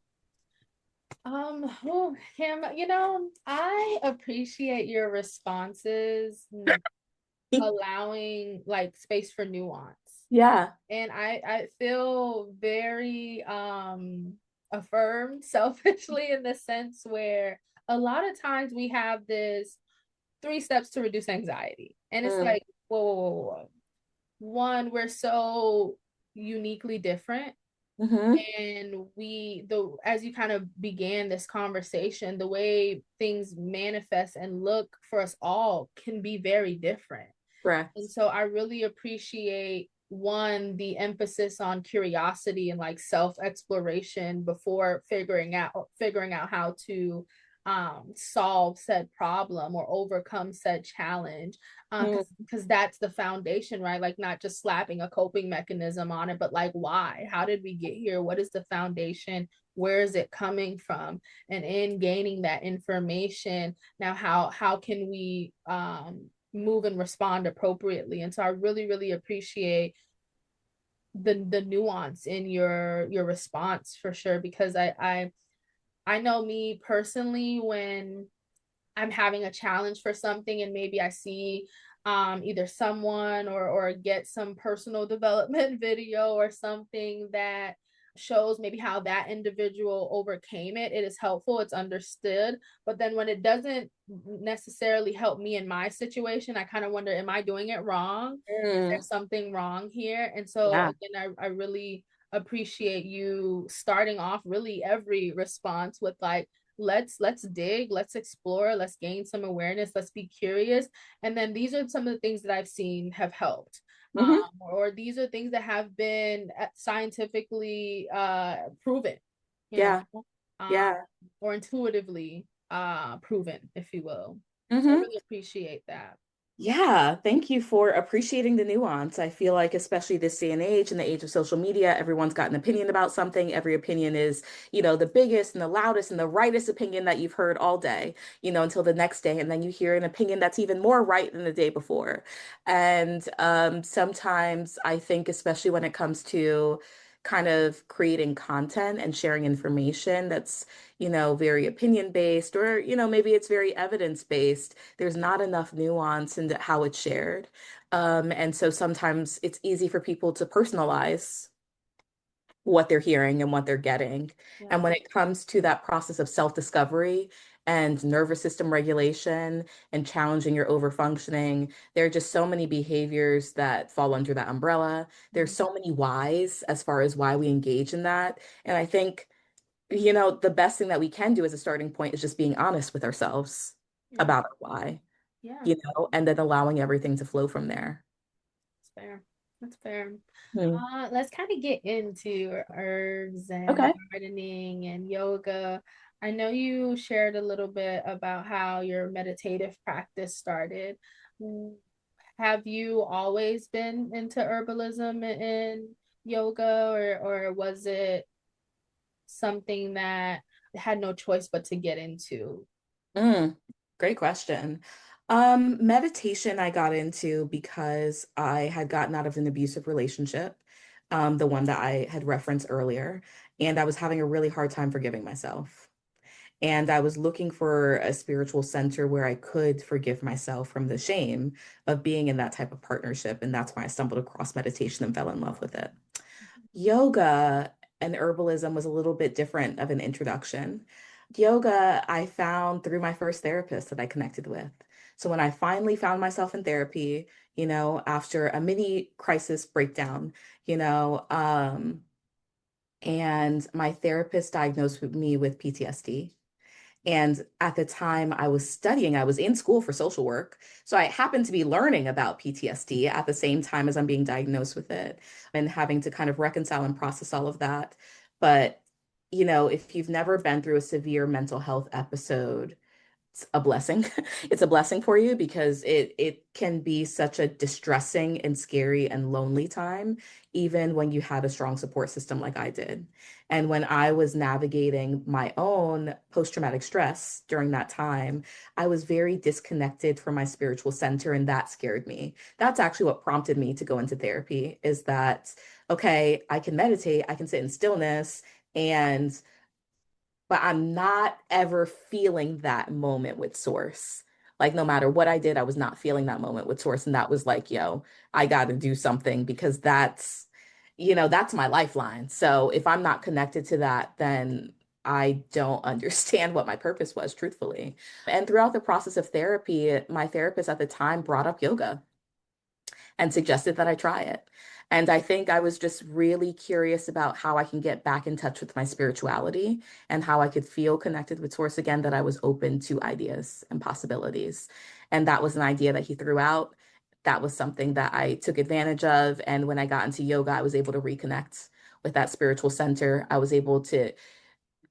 A: Oh, Kim, I appreciate your responses, allowing like space for nuance.
B: Yeah.
A: And I feel very affirmed selfishly in the sense where a lot of times we have this 3 steps to reduce anxiety. And it's
B: Mm,
A: like, whoa, whoa, whoa, whoa. One, we're so uniquely different.
B: hmm.
A: And as you kind of began this conversation, the way things manifest and look for us all can be very different. And
B: Correct.
A: so I really appreciate one, the emphasis on curiosity and like self exploration before figuring out how to solve said problem or overcome said challenge.
B: Mm,
A: Because that's the foundation, right? Like not just slapping a coping mechanism on it, but like why? How did we get here? What is the foundation? Where is it coming from? And in gaining that information, now how can we move and respond appropriately? And so I really, really appreciate the nuance in your response for sure, because I know me personally, when I'm having a challenge for something and maybe I see either someone or get some personal development video or something that shows maybe how that individual overcame it, it is helpful, it's understood. But then when it doesn't necessarily help me in my situation, I kind of wonder, am I doing it wrong? Is there
B: mm,
A: something wrong here? And so
B: yeah.
A: again, I really appreciate you starting off really every response with like, let's dig, let's explore, let's gain some awareness, let's be curious. And then these are some of the things that I've seen have helped,
B: Hmm.
A: or these are things that have been scientifically proven, you
B: Yeah.
A: know, um,
B: Yeah.
A: or intuitively proven, if you will. So I
B: Hmm.
A: really appreciate that.
B: Yeah, thank you for appreciating the nuance. I feel like, especially this day and age, in the age of social media, everyone's got an opinion about something. Every opinion is, the biggest and the loudest and the rightest opinion that you've heard all day, until the next day. And then you hear an opinion that's even more right than the day before. And sometimes I think, especially when it comes to kind of creating content and sharing information that's, very opinion based, or, maybe it's very evidence based, there's not enough nuance into how it's shared. And so sometimes it's easy for people to personalize what they're hearing and what they're getting. And
A: Yeah.
B: when it comes to that process of self-discovery and nervous system regulation and challenging your overfunctioning, there are just so many behaviors that fall under that umbrella. There's
A: Mhm.
B: so many whys as far as why we engage in that. And I think, the best thing that we can do as a starting point is just being honest with ourselves
A: Yeah.
B: about our why,
A: Yeah.
B: and then allowing everything to flow from there.
A: That's fair. That's fair.
B: Hmm.
A: Let's kind of get into herbs and
B: Okay.
A: gardening and yoga. I know you shared a little bit about how your meditative practice started. Mm, Have you always been into herbalism and yoga, or was it something that had no choice but to get into?
B: Mm, great question. Meditation I got into because I had gotten out of an abusive relationship, the one that I had referenced earlier, and I was having a really hard time forgiving myself. And I was looking for a spiritual center where I could forgive myself from the shame of being in that type of partnership. And that's why I stumbled across meditation and fell in love with it. Yoga and herbalism was a little bit different of an introduction. Yoga, I found through my first therapist that I connected with. So when I finally found myself in therapy, after a mini crisis breakdown, you know, and my therapist diagnosed me with PTSD. And at the time I was studying, I was in school for social work. So I happened to be learning about PTSD at the same time as I'm being diagnosed with it and having to kind of reconcile and process all of that. But, if you've never been through a severe mental health episode, it's a blessing. It's a blessing for you because it can be such a distressing and scary and lonely time, even when you had a strong support system like I did. And when I was navigating my own post-traumatic stress during that time, I was very disconnected from my spiritual center, and that scared me. That's actually what prompted me to go into therapy, is that, okay, I can meditate, I can sit in stillness, and but I'm not ever feeling that moment with Source. Like no matter what I did, I was not feeling that moment with Source. And that was like, I got to do something because That's my lifeline. So if I'm not connected to that, then I don't understand what my purpose was, truthfully. And throughout the process of therapy, my therapist at the time brought up yoga and suggested that I try it. And I think I was just really curious about how I can get back in touch with my spirituality and how I could feel connected with Source again, that I was open to ideas and possibilities. And that was an idea that he threw out. That was something that I took advantage of. And when I got into yoga, I was able to reconnect with that spiritual center. I was able to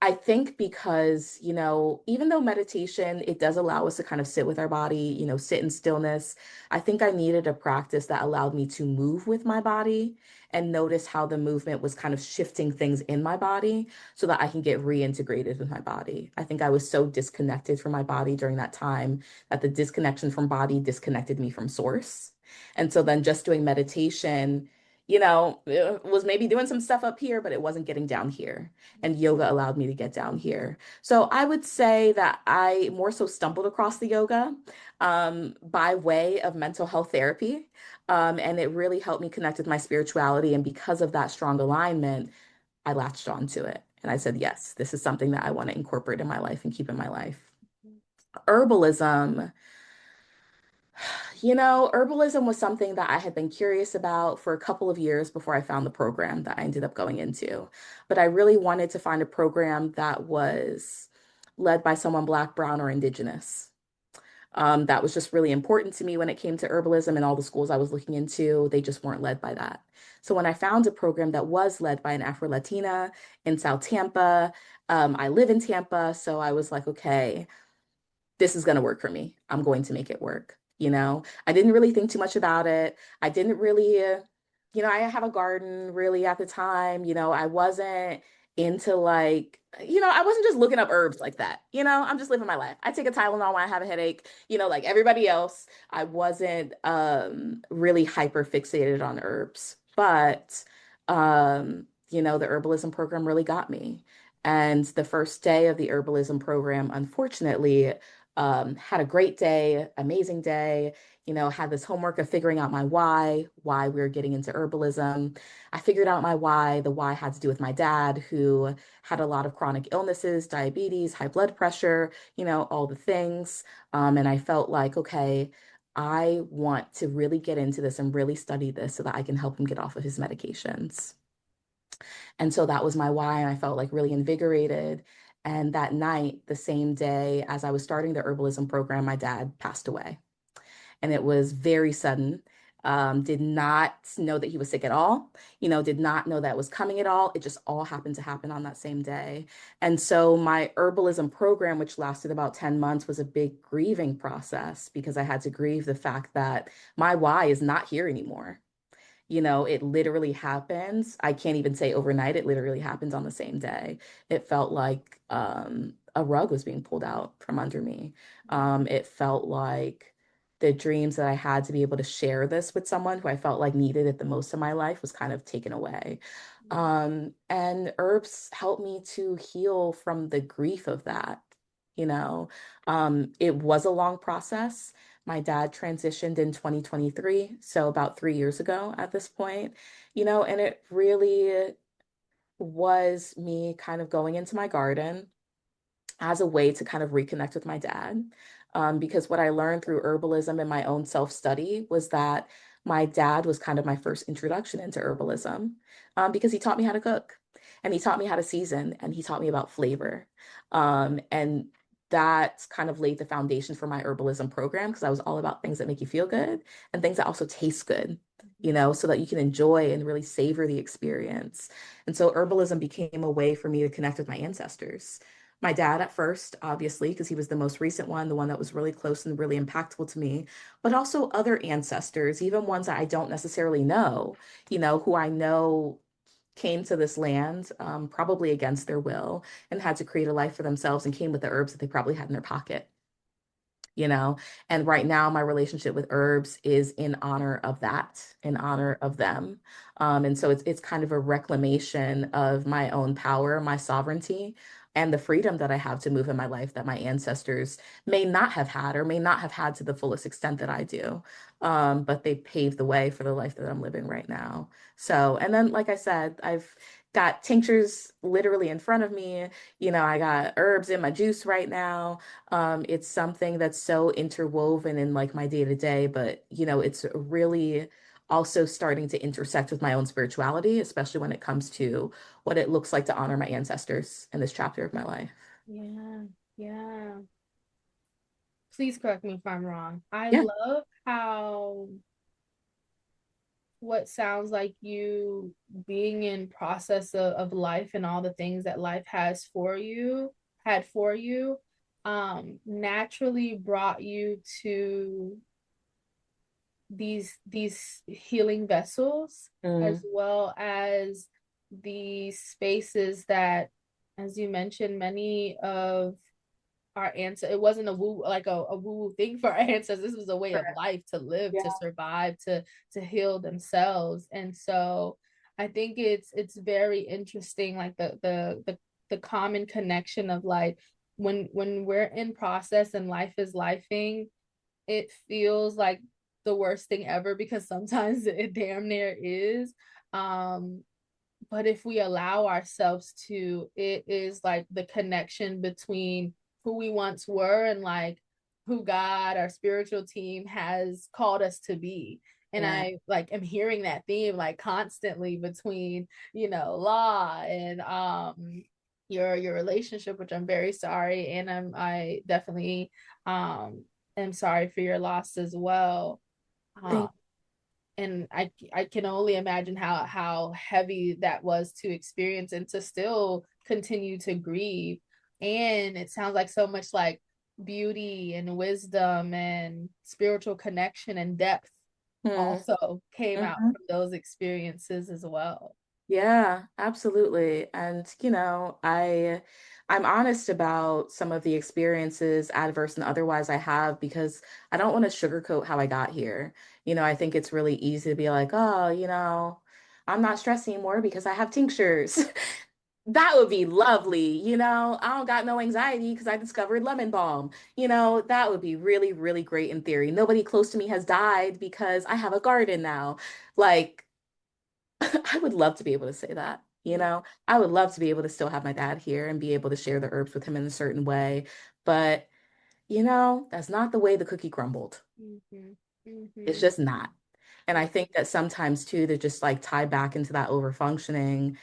B: I think because, even though meditation, it does allow us to kind of sit with our body, sit in stillness. I think I needed a practice that allowed me to move with my body and notice how the movement was kind of shifting things in my body so that I can get reintegrated with my body. I think I was so disconnected from my body during that time that the disconnection from body disconnected me from source. And so then just doing meditation, was maybe doing some stuff up here, but it wasn't getting down here, and yoga allowed me to get down here. So I would say that I more so stumbled across the yoga by way of mental health therapy. And it really helped me connect with my spirituality. And because of that strong alignment, I latched onto it. And I said, yes, this is something that I want to incorporate in my life and keep in my life. Herbalism. Herbalism was something that I had been curious about for a couple of years before I found the program that I ended up going into. But I really wanted to find a program that was led by someone Black, Brown, or Indigenous. That was just really important to me when it came to herbalism, and all the schools I was looking into, they just weren't led by that. So when I found a program that was led by an Afro-Latina in South Tampa, I live in Tampa, so I was like, okay, this is going to work for me. I'm going to make it work. I didn't really think too much about it. I didn't really, I have a garden really at the time. I wasn't into like, I wasn't just looking up herbs like that. I'm just living my life. I take a Tylenol when I have a headache, like everybody else. I wasn't really hyper fixated on herbs, but the herbalism program really got me. And the first day of the herbalism program, unfortunately, had a great day, amazing day, had this homework of figuring out my why we were getting into herbalism. I figured out my why. The why had to do with my dad, who had a lot of chronic illnesses, diabetes, high blood pressure, all the things. And I felt like, okay, I want to really get into this and really study this so that I can help him get off of his medications. And so that was my why. And I felt like really invigorated. And that night, the same day as I was starting the herbalism program, my dad passed away. And it was very sudden. Did not know that he was sick at all, did not know that was coming at all. It just all happened to happen on that same day. And so my herbalism program, which lasted about 10 months, was a big grieving process because I had to grieve the fact that my why is not here anymore. It literally happens. I can't even say overnight. It literally happens on the same day. It felt like a rug was being pulled out from under me. It felt like the dreams that I had to be able to share this with someone who I felt like needed it the most in my life was kind of taken away. And herbs helped me to heal from the grief of that. You know, it was a long process. My dad transitioned in 2023, so about 3 years ago at this point, and it really was me kind of going into my garden as a way to kind of reconnect with my dad. Because what I learned through herbalism and my own self-study was that my dad was kind of my first introduction into herbalism, because he taught me how to cook and he taught me how to season and he taught me about flavor. And that kind of laid the foundation for my herbalism program because I was all about things that make you feel good and things that also taste good, so that you can enjoy and really savor the experience. And so herbalism became a way for me to connect with my ancestors. My dad at first, obviously, because he was the most recent one, the one that was really close and really impactful to me, but also other ancestors, even ones that I don't necessarily know, who I know came to this land, probably against their will, and had to create a life for themselves and came with the herbs that they probably had in their pocket. you know and right now my relationship with herbs is in honor of that, in honor of them. And so it's kind of a reclamation of my own power, my sovereignty, and the freedom that I have to move in my life that my ancestors may not have had or may not have had to the fullest extent that I do. But they paved the way for the life that I'm living right now. So, and then, like I said, I've got tinctures literally in front of me. I got herbs in my juice right now. It's something that's so interwoven in like my day to day, but it's really also starting to intersect with my own spirituality, especially when it comes to what it looks like to honor my ancestors in this chapter of my life.
A: Yeah, yeah. Please correct me if I'm wrong. I
B: Yeah.
A: love how what sounds like you being in process of life and all the things that life had for you, naturally brought you to these healing vessels, as
B: Mm,
A: well as the spaces that, as you mentioned, many of our ancestors, it wasn't a woo, like a woo thing for our ancestors. This was a way of
B: correct.
A: life, to live, to
B: Yeah.
A: survive, to heal themselves. And so I think it's very interesting, like the common connection of like when we're in process and life is lifing, it feels like the worst thing ever, because sometimes it damn near is. Um, but if we allow ourselves to, it is like the connection between who we once were and like who God, our spiritual team, has called us to be. And
B: Yeah.
A: I like am hearing that theme like constantly between, law and your relationship, which I'm very sorry. And I definitely um am sorry for your loss as well. Um,
B: Thank
A: and I can only imagine how heavy that was to experience and to still continue to grieve. And it sounds like so much like beauty and wisdom and spiritual connection and depth
B: you.
A: also came out
B: Mhm.
A: from those experiences as well.
B: Yeah, absolutely. And I'm honest about some of the experiences, adverse and otherwise I have because I don't want to sugarcoat how I got here. I think it's really easy to be like, "Oh, I'm not stressed anymore because I have tinctures." That would be lovely, I don't got no anxiety because I discovered lemon balm. That would be really, really great in theory. Nobody close to me has died because I have a garden now. Like I would love to be able to say that,
A: Yeah.
B: I would love to be able to still have my dad here and be able to share the herbs with him in a certain way. But, that's not the way the cookie crumbled.
A: Mm-hmm.
B: It's
A: Mm-hmm.
B: just not. And I think that sometimes too, to just like tie back into that over functioning,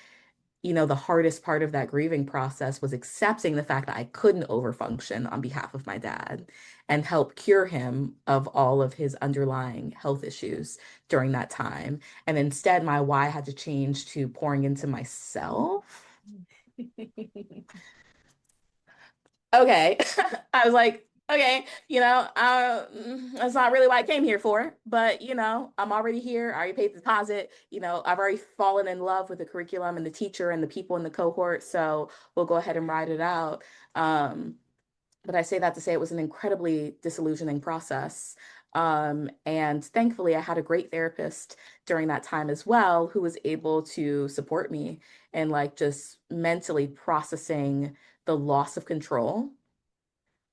B: the hardest part of that grieving process was accepting the fact that I couldn't overfunction on behalf of my dad and help cure him of all of his underlying health issues during that time. And instead, my why had to change to pouring into myself. Okay. I was like, okay, that's not really what I came here for, but I'm already here. I already paid the deposit. I've already fallen in love with the curriculum and the teacher and the people in the cohort. So we'll go ahead and ride it out. Um, but I say that to say it was an incredibly disillusioning process. And thankfully, I had a great therapist during that time as well who was able to support me and like just mentally processing the loss of control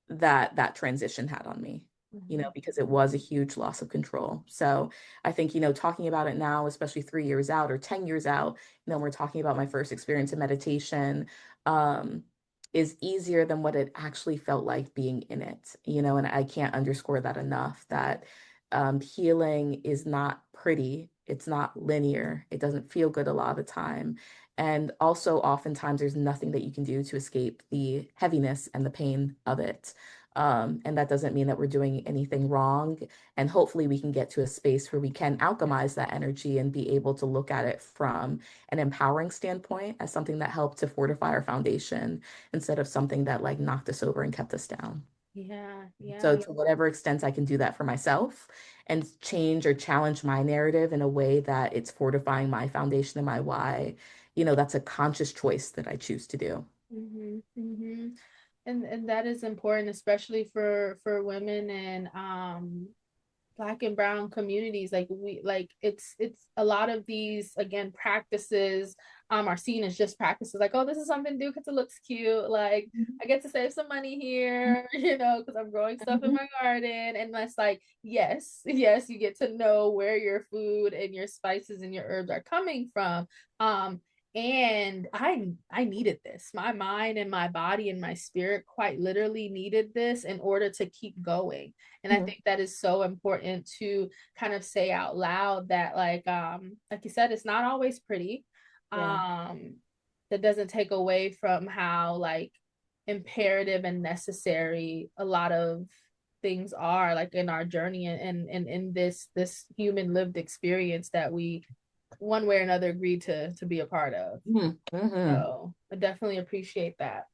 B: that transition had on me,
A: Mm-hmm.
B: because it was a huge loss of control. So I think, talking about it now, especially 3 years out or 10 years out, we're talking about my first experience in meditation, um, is easier than what it actually felt like being in it, and I can't underscore that enough that healing is not pretty. It's not linear. It doesn't feel good a lot of the time. And also, oftentimes, there's nothing that you can do to escape the heaviness and the pain of it. And that doesn't mean that we're doing anything wrong. And hopefully, we can get to a space where we can alchemize that energy and be able to look at it from an empowering standpoint as something that helped to fortify our foundation instead of something that like knocked us over and kept us down.
A: Yeah,
B: So,
A: yeah.
B: to whatever extent I can do that for myself and change or challenge my narrative in a way that it's fortifying my foundation and my why, that's a conscious choice that I choose to do.
A: Mm-hmm. Mm-hmm. And that is important, especially for women and Black and brown communities. Like we like it's a lot of these again practices are seen as just practices. Like, oh, this is something to do because it looks cute. Like, I get to save some money here, because I'm growing stuff in
B: Mhm.
A: my garden. And that's like, yes, yes, you get to know where your food and your spices and your herbs are coming from. Um, and I needed this. My mind and my body and my spirit quite literally needed this in order to keep going. And I
B: Mhm.
A: think that is so important to kind of say out loud that like you said, it's not always pretty.
B: Yeah.
A: um that doesn't take away from how like imperative and necessary a lot of things are like in our journey and in this human lived experience that we one way or another agreed to be a part of.
B: Mm-hmm.
A: So I definitely appreciate that.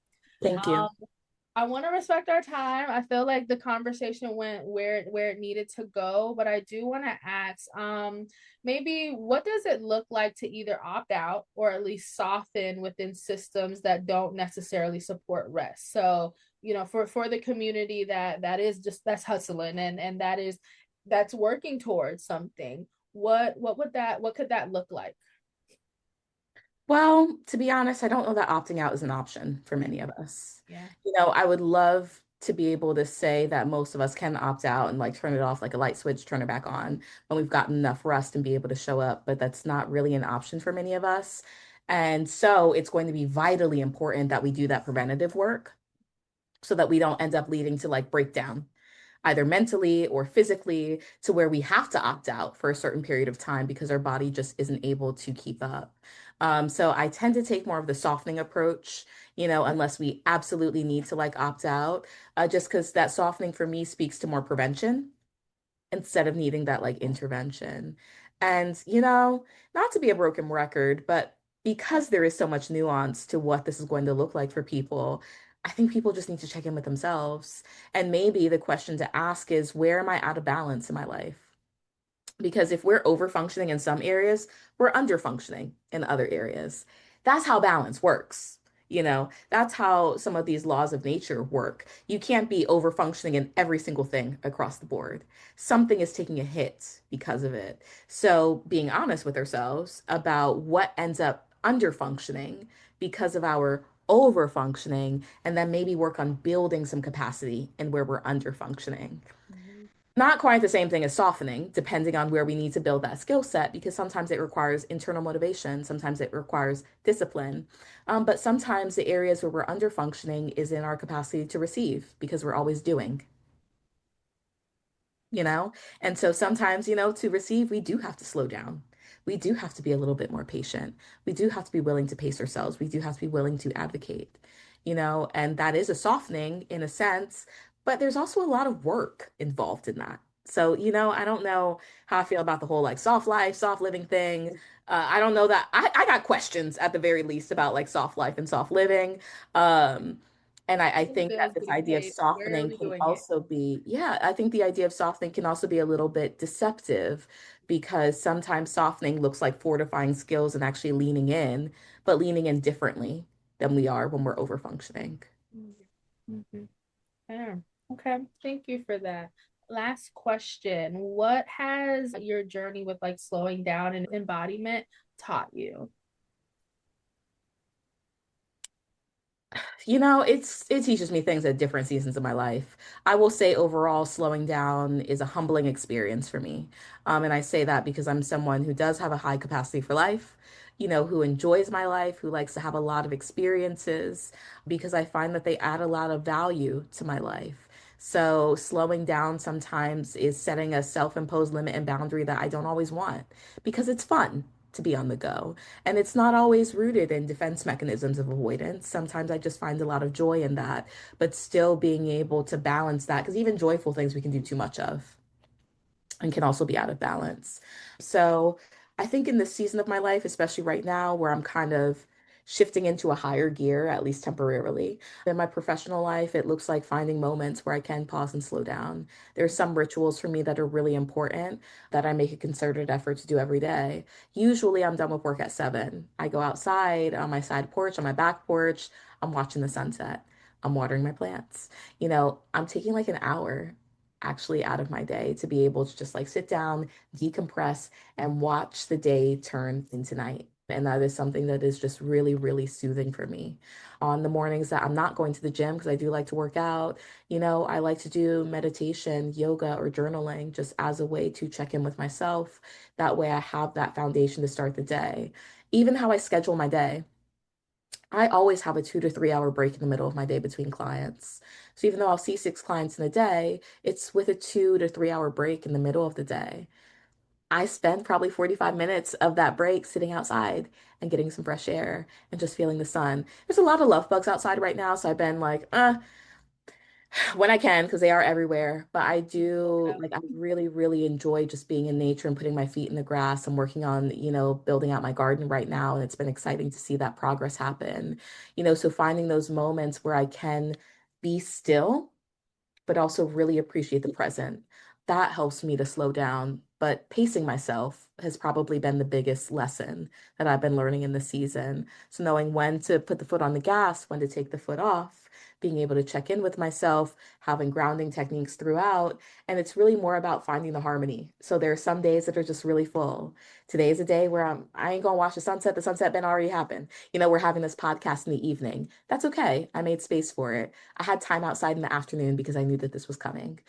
B: Thank
A: um
B: you.
A: I want to respect our time. I feel like the conversation went where it needed to go, but I do want to ask, maybe what does it look like to either opt out or at least soften within systems that don't necessarily support rest? So, for the community that is just that's hustling and that's working towards something. What could that look like?
B: Well, to be honest, I don't know that opting out is an option for many of us.
A: Yeah.
B: I would love to be able to say that most of us can opt out and like turn it off like a light switch, turn it back on when we've gotten enough rest and be able to show up, but that's not really an option for many of us. And so it's going to be vitally important that we do that preventative work so that we don't end up leading to like breakdown either mentally or physically, to where we have to opt out for a certain period of time because our body just isn't able to keep up. So I tend to take more of the softening approach, unless we absolutely need to like opt out, just because that softening for me speaks to more prevention instead of needing that like intervention. And, not to be a broken record, but because there is so much nuance to what this is going to look like for people, I think people just need to check in with themselves. And maybe the question to ask is, where am I out of balance in my life? Because if we're over functioning in some areas, we're under functioning in other areas. That's how balance works. That's how some of these laws of nature work. You can't be over functioning in every single thing across the board. Something is taking a hit because of it. So, being honest with ourselves about what ends up under functioning because of our over functioning, and then maybe work on building some capacity in where we're under functioning.
A: Mhm.
B: Not quite the same thing as softening, depending on where we need to build that skill set, because sometimes it requires internal motivation, sometimes it requires discipline. But sometimes the areas where we're under functioning is in our capacity to receive because we're always doing, you know? And so sometimes, to receive, we do have to slow down. We do have to be a little bit more patient. We do have to be willing to pace ourselves. We do have to be willing to advocate, and that is a softening in a sense, but there's also a lot of work involved in that. So, I don't know how I feel about the whole like soft life, soft living thing. I don't know that I got questions at the very least about like soft life and soft living. Um, and I
A: The
B: think that
A: bills
B: this
A: getting
B: idea of
A: paid. Where are
B: softening
A: we
B: can
A: doing it?
B: also be, yeah, I think the idea of softening can also be a little bit deceptive because sometimes softening looks like fortifying skills and actually leaning in, but leaning in differently than we are when we're over functioning.
A: Mhm. Yeah. Okay. Thank you for that. Last question. What has your journey with like slowing down and embodiment taught you?
B: It teaches me things at different seasons of my life. I will say overall, slowing down is a humbling experience for me. And I say that because I'm someone who does have a high capacity for life, who enjoys my life, who likes to have a lot of experiences, because I find that they add a lot of value to my life. So slowing down sometimes is setting a self-imposed limit and boundary that I don't always want because it's fun to be on the go. And it's not always rooted in defense mechanisms of avoidance. Sometimes I just find a lot of joy in that, but still being able to balance that, because even joyful things we can do too much of and can also be out of balance. So I think in this season of my life, especially right now, where I'm kind of shifting into a higher gear, at least temporarily, in my professional life, it looks like finding moments where I can pause and slow down. There's some rituals for me that are really important that I make a concerted effort to do every day. Usually I'm done with work at 7. I go outside on my side porch, on my back porch, I'm watching the sunset. I'm watering my plants. I'm taking like an hour actually out of my day to be able to just like sit down, decompress, and watch the day turn into night And that is something that is just really, really soothing for me. On the mornings that I'm not going to the gym, because I do like to work out, I like to do meditation, yoga, or journaling just as a way to check in with myself. That way I have that foundation to start the day. Even how I schedule my day. I always have a 2 to 3 hour break in the middle of my day between clients. So even though I'll see 6 clients in a day, it's with a 2 to 3 hour break in the middle of the day. I spend probably 45 minutes of that break sitting outside and getting some fresh air and just feeling the sun. There's a lot of love bugs outside right now, so I've been like, when I can, because they are everywhere. But I do, like, I really, really enjoy just being in nature and putting my feet in the grass. I'm working on, building out my garden right now, and it's been exciting to see that progress happen. So finding those moments where I can be still but also really appreciate the present. That helps me to slow down. But pacing myself has probably been the biggest lesson that I've been learning in the season. So knowing when to put the foot on the gas, when to take the foot off, being able to check in with myself, having grounding techniques throughout. And it's really more about finding the harmony. So there are some days that are just really full. Today's a day where I ain't gonna watch the sunset. The sunset been already happened. We're having this podcast in the evening. That's okay. I made space for it. I had time outside in the afternoon because I knew that this was coming,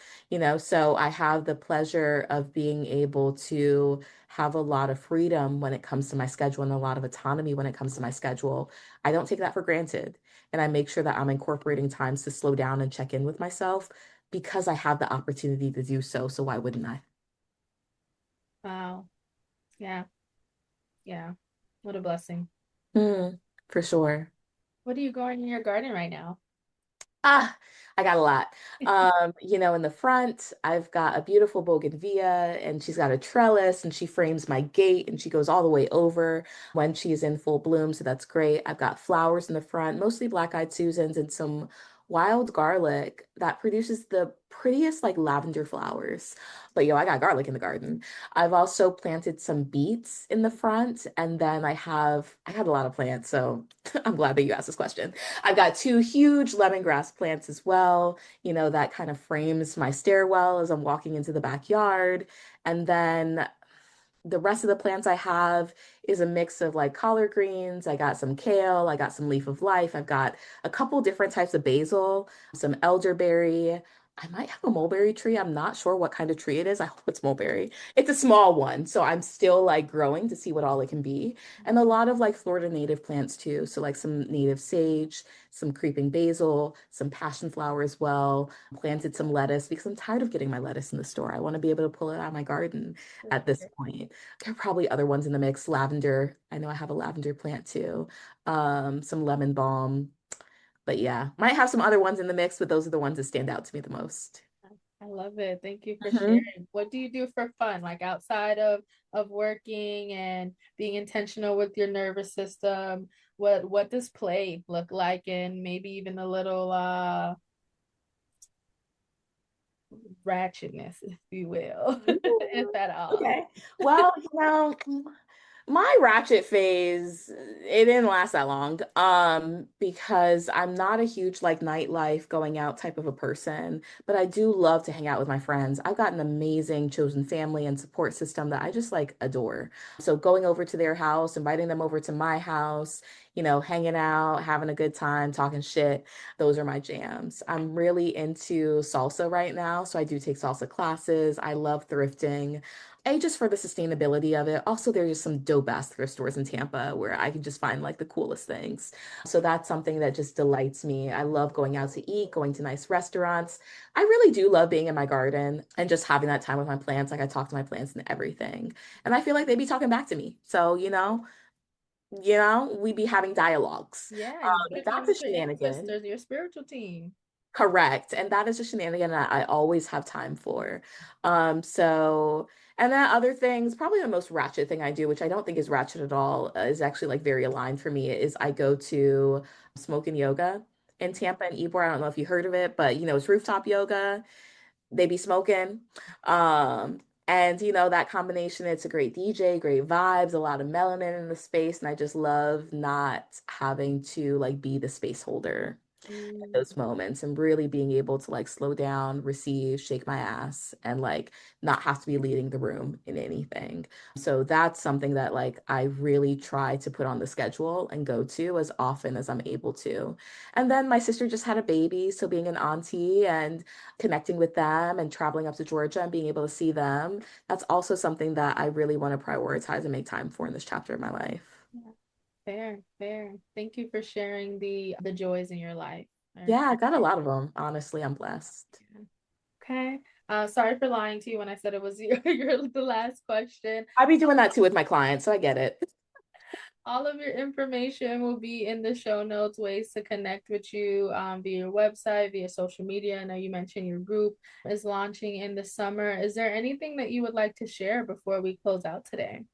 B: so I have the pleasure of being able to have a lot of freedom when it comes to my schedule and a lot of autonomy when it comes to my schedule. I don't take that for granted. And I make sure that I'm incorporating times to slow down and check in with myself because I have the opportunity to do so. So why wouldn't I?
A: Wow. Yeah. Yeah. What a blessing.
B: Mm, for sure.
A: What are you growing in your garden right now?
B: Ah, I got a lot. In the front, I've got a beautiful bougainvillea and she's got a trellis and she frames my gate and she goes all the way over when she's in full bloom. So that's great. I've got flowers in the front, mostly black-eyed Susans and some wild garlic that produces the prettiest like lavender flowers. But I got garlic in the garden. I've also planted some beets in the front and then I had a lot of plants, so I'm glad that you asked this question. I've got 2 huge lemongrass plants as well, that kind of frames my stairwell as I'm walking into the backyard. And then the rest of the plants I have is a mix of like collard greens. I got some kale, I got some leaf of life, I've got a couple different types of basil, some elderberry. I might have a mulberry tree. I'm not sure what kind of tree it is. I hope it's mulberry. It's a small one, so I'm still like growing to see what all it can be. And a lot of like Florida native plants too. So like some native sage, some creeping basil, some passion flower as well. Planted some lettuce because I'm tired of getting my lettuce in the store. I want to be able to pull it out of my garden
A: For
B: at this
A: sure.
B: point. There are probably other ones in the mix. Lavender. I know I have a lavender plant too. Some lemon balm. But yeah, might have some other ones in the mix, but those are the ones that stand out to me the most.
A: I love it. Thank you for
B: Mhm.
A: sharing. What do you do for fun, like outside of working and being intentional with your nervous system? What does play look like, and maybe even a little ratchetness, if you will, if at all.
B: Okay. Well, my ratchet phase, it didn't last that long. Because I'm not a huge like nightlife going out type of a person, but I do love to hang out with my friends. I've got an amazing chosen family and support system that I just like adore. So going over to their house, inviting them over to my house, hanging out, having a good time, talking shit, those are my jams. I'm really into salsa right now, so I do take salsa classes. I love thrifting. A, just for the sustainability of it. Also, there's just some dope ass thrift stores in Tampa where I can just find like the coolest things. So that's something that just delights me. I love going out to eat, going to nice restaurants. I really do love being in my garden and just having that time with my plants. Like I talk to my plants and everything. And I feel like they be talking back to me. So, we be having dialogues.
A: Yeah, you better talk
B: That's a
A: with your
B: shenanigan.
A: ancestors, your spiritual team.
B: Correct. And that is a shenanigan that I always have time for. So, and then other things, probably the most ratchet thing I do, which I don't think is ratchet at all, is actually like very aligned for me, is I go to smoking yoga in Tampa and Ybor. I don't know if you heard of it, but it's rooftop yoga. They be smoking. And that combination, it's a great DJ, great vibes, a lot of melanin in the space, and I just love not having to like be the space holder.
A: Mm,
B: those moments and really being able to like slow down, receive, shake my ass, and like not have to be leading the room in anything. So that's something that like I really try to put on the schedule and go to as often as I'm able to. And then my sister just had a baby, so being an auntie and connecting with them and traveling up to Georgia and being able to see them, that's also something that I really want to prioritize and make time for in this chapter of my life.
A: yeah. Fair, fair. Thank you for sharing the joys in your life. I
B: Yeah, I got a
A: appreciate
B: lot of them. Honestly, I'm blessed.
A: it. Okay. Sorry for lying to you when I said it was your the last question.
B: I be doing that too with my clients, so I get it.
A: All of your information will be in the show notes, ways to connect with you via your website, via social media. I know you mentioned your group is launching in the summer. Is there anything that you would like to share before we close out today?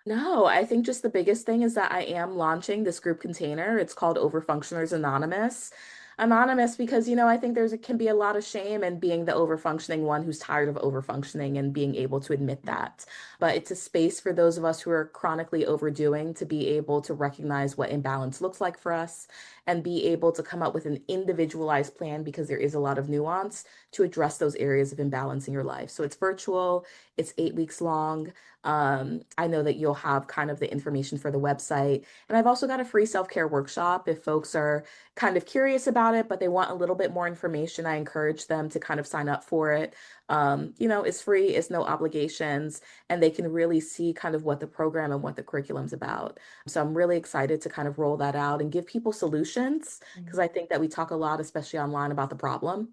B: No, I think just the biggest thing is that I am launching this group container. It's called Overfunctioners Anonymous. Anonymous because, I think can be a lot of shame in being the overfunctioning one who's tired of overfunctioning and being able to admit that. But it's a space for those of us who are chronically overdoing to be able to recognize what imbalance looks like for us and be able to come up with an individualized plan because there is a lot of nuance to address those areas of imbalance in your life. So it's virtual, it's 8 weeks long. I know that you'll have kind of the information for the website. And I've also got a free self-care workshop if folks are kind of curious about it, but they want a little bit more information. I encourage them to kind of sign up for it. It's free, it's no obligations, and they can really see kind of what the program and what the curriculum's about. So I'm really excited to kind of roll that out and give people solutions because I think that we talk a lot, especially online, about the problem,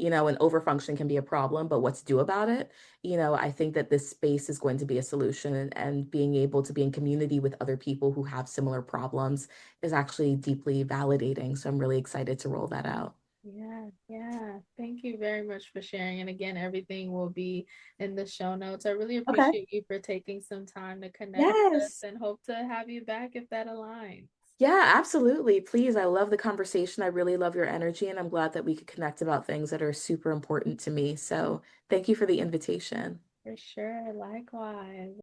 B: and overfunction can be a problem, but what to do about it? I think that this space is going to be a solution and being able to be in community with other people who have similar problems is actually deeply validating. So I'm really excited to roll that out.
A: Yeah, yeah. Thank you very much for sharing. And again, everything will be in the show notes. I really
B: Okay.
A: appreciate you for taking some time to connect with us
B: Yes.
A: and hope to have you back if that aligns.
B: Yeah, absolutely. Please. I love the conversation. I really love your energy, and I'm glad that we could connect about things that are super important to me. So thank you for the invitation.
A: For sure. Likewise.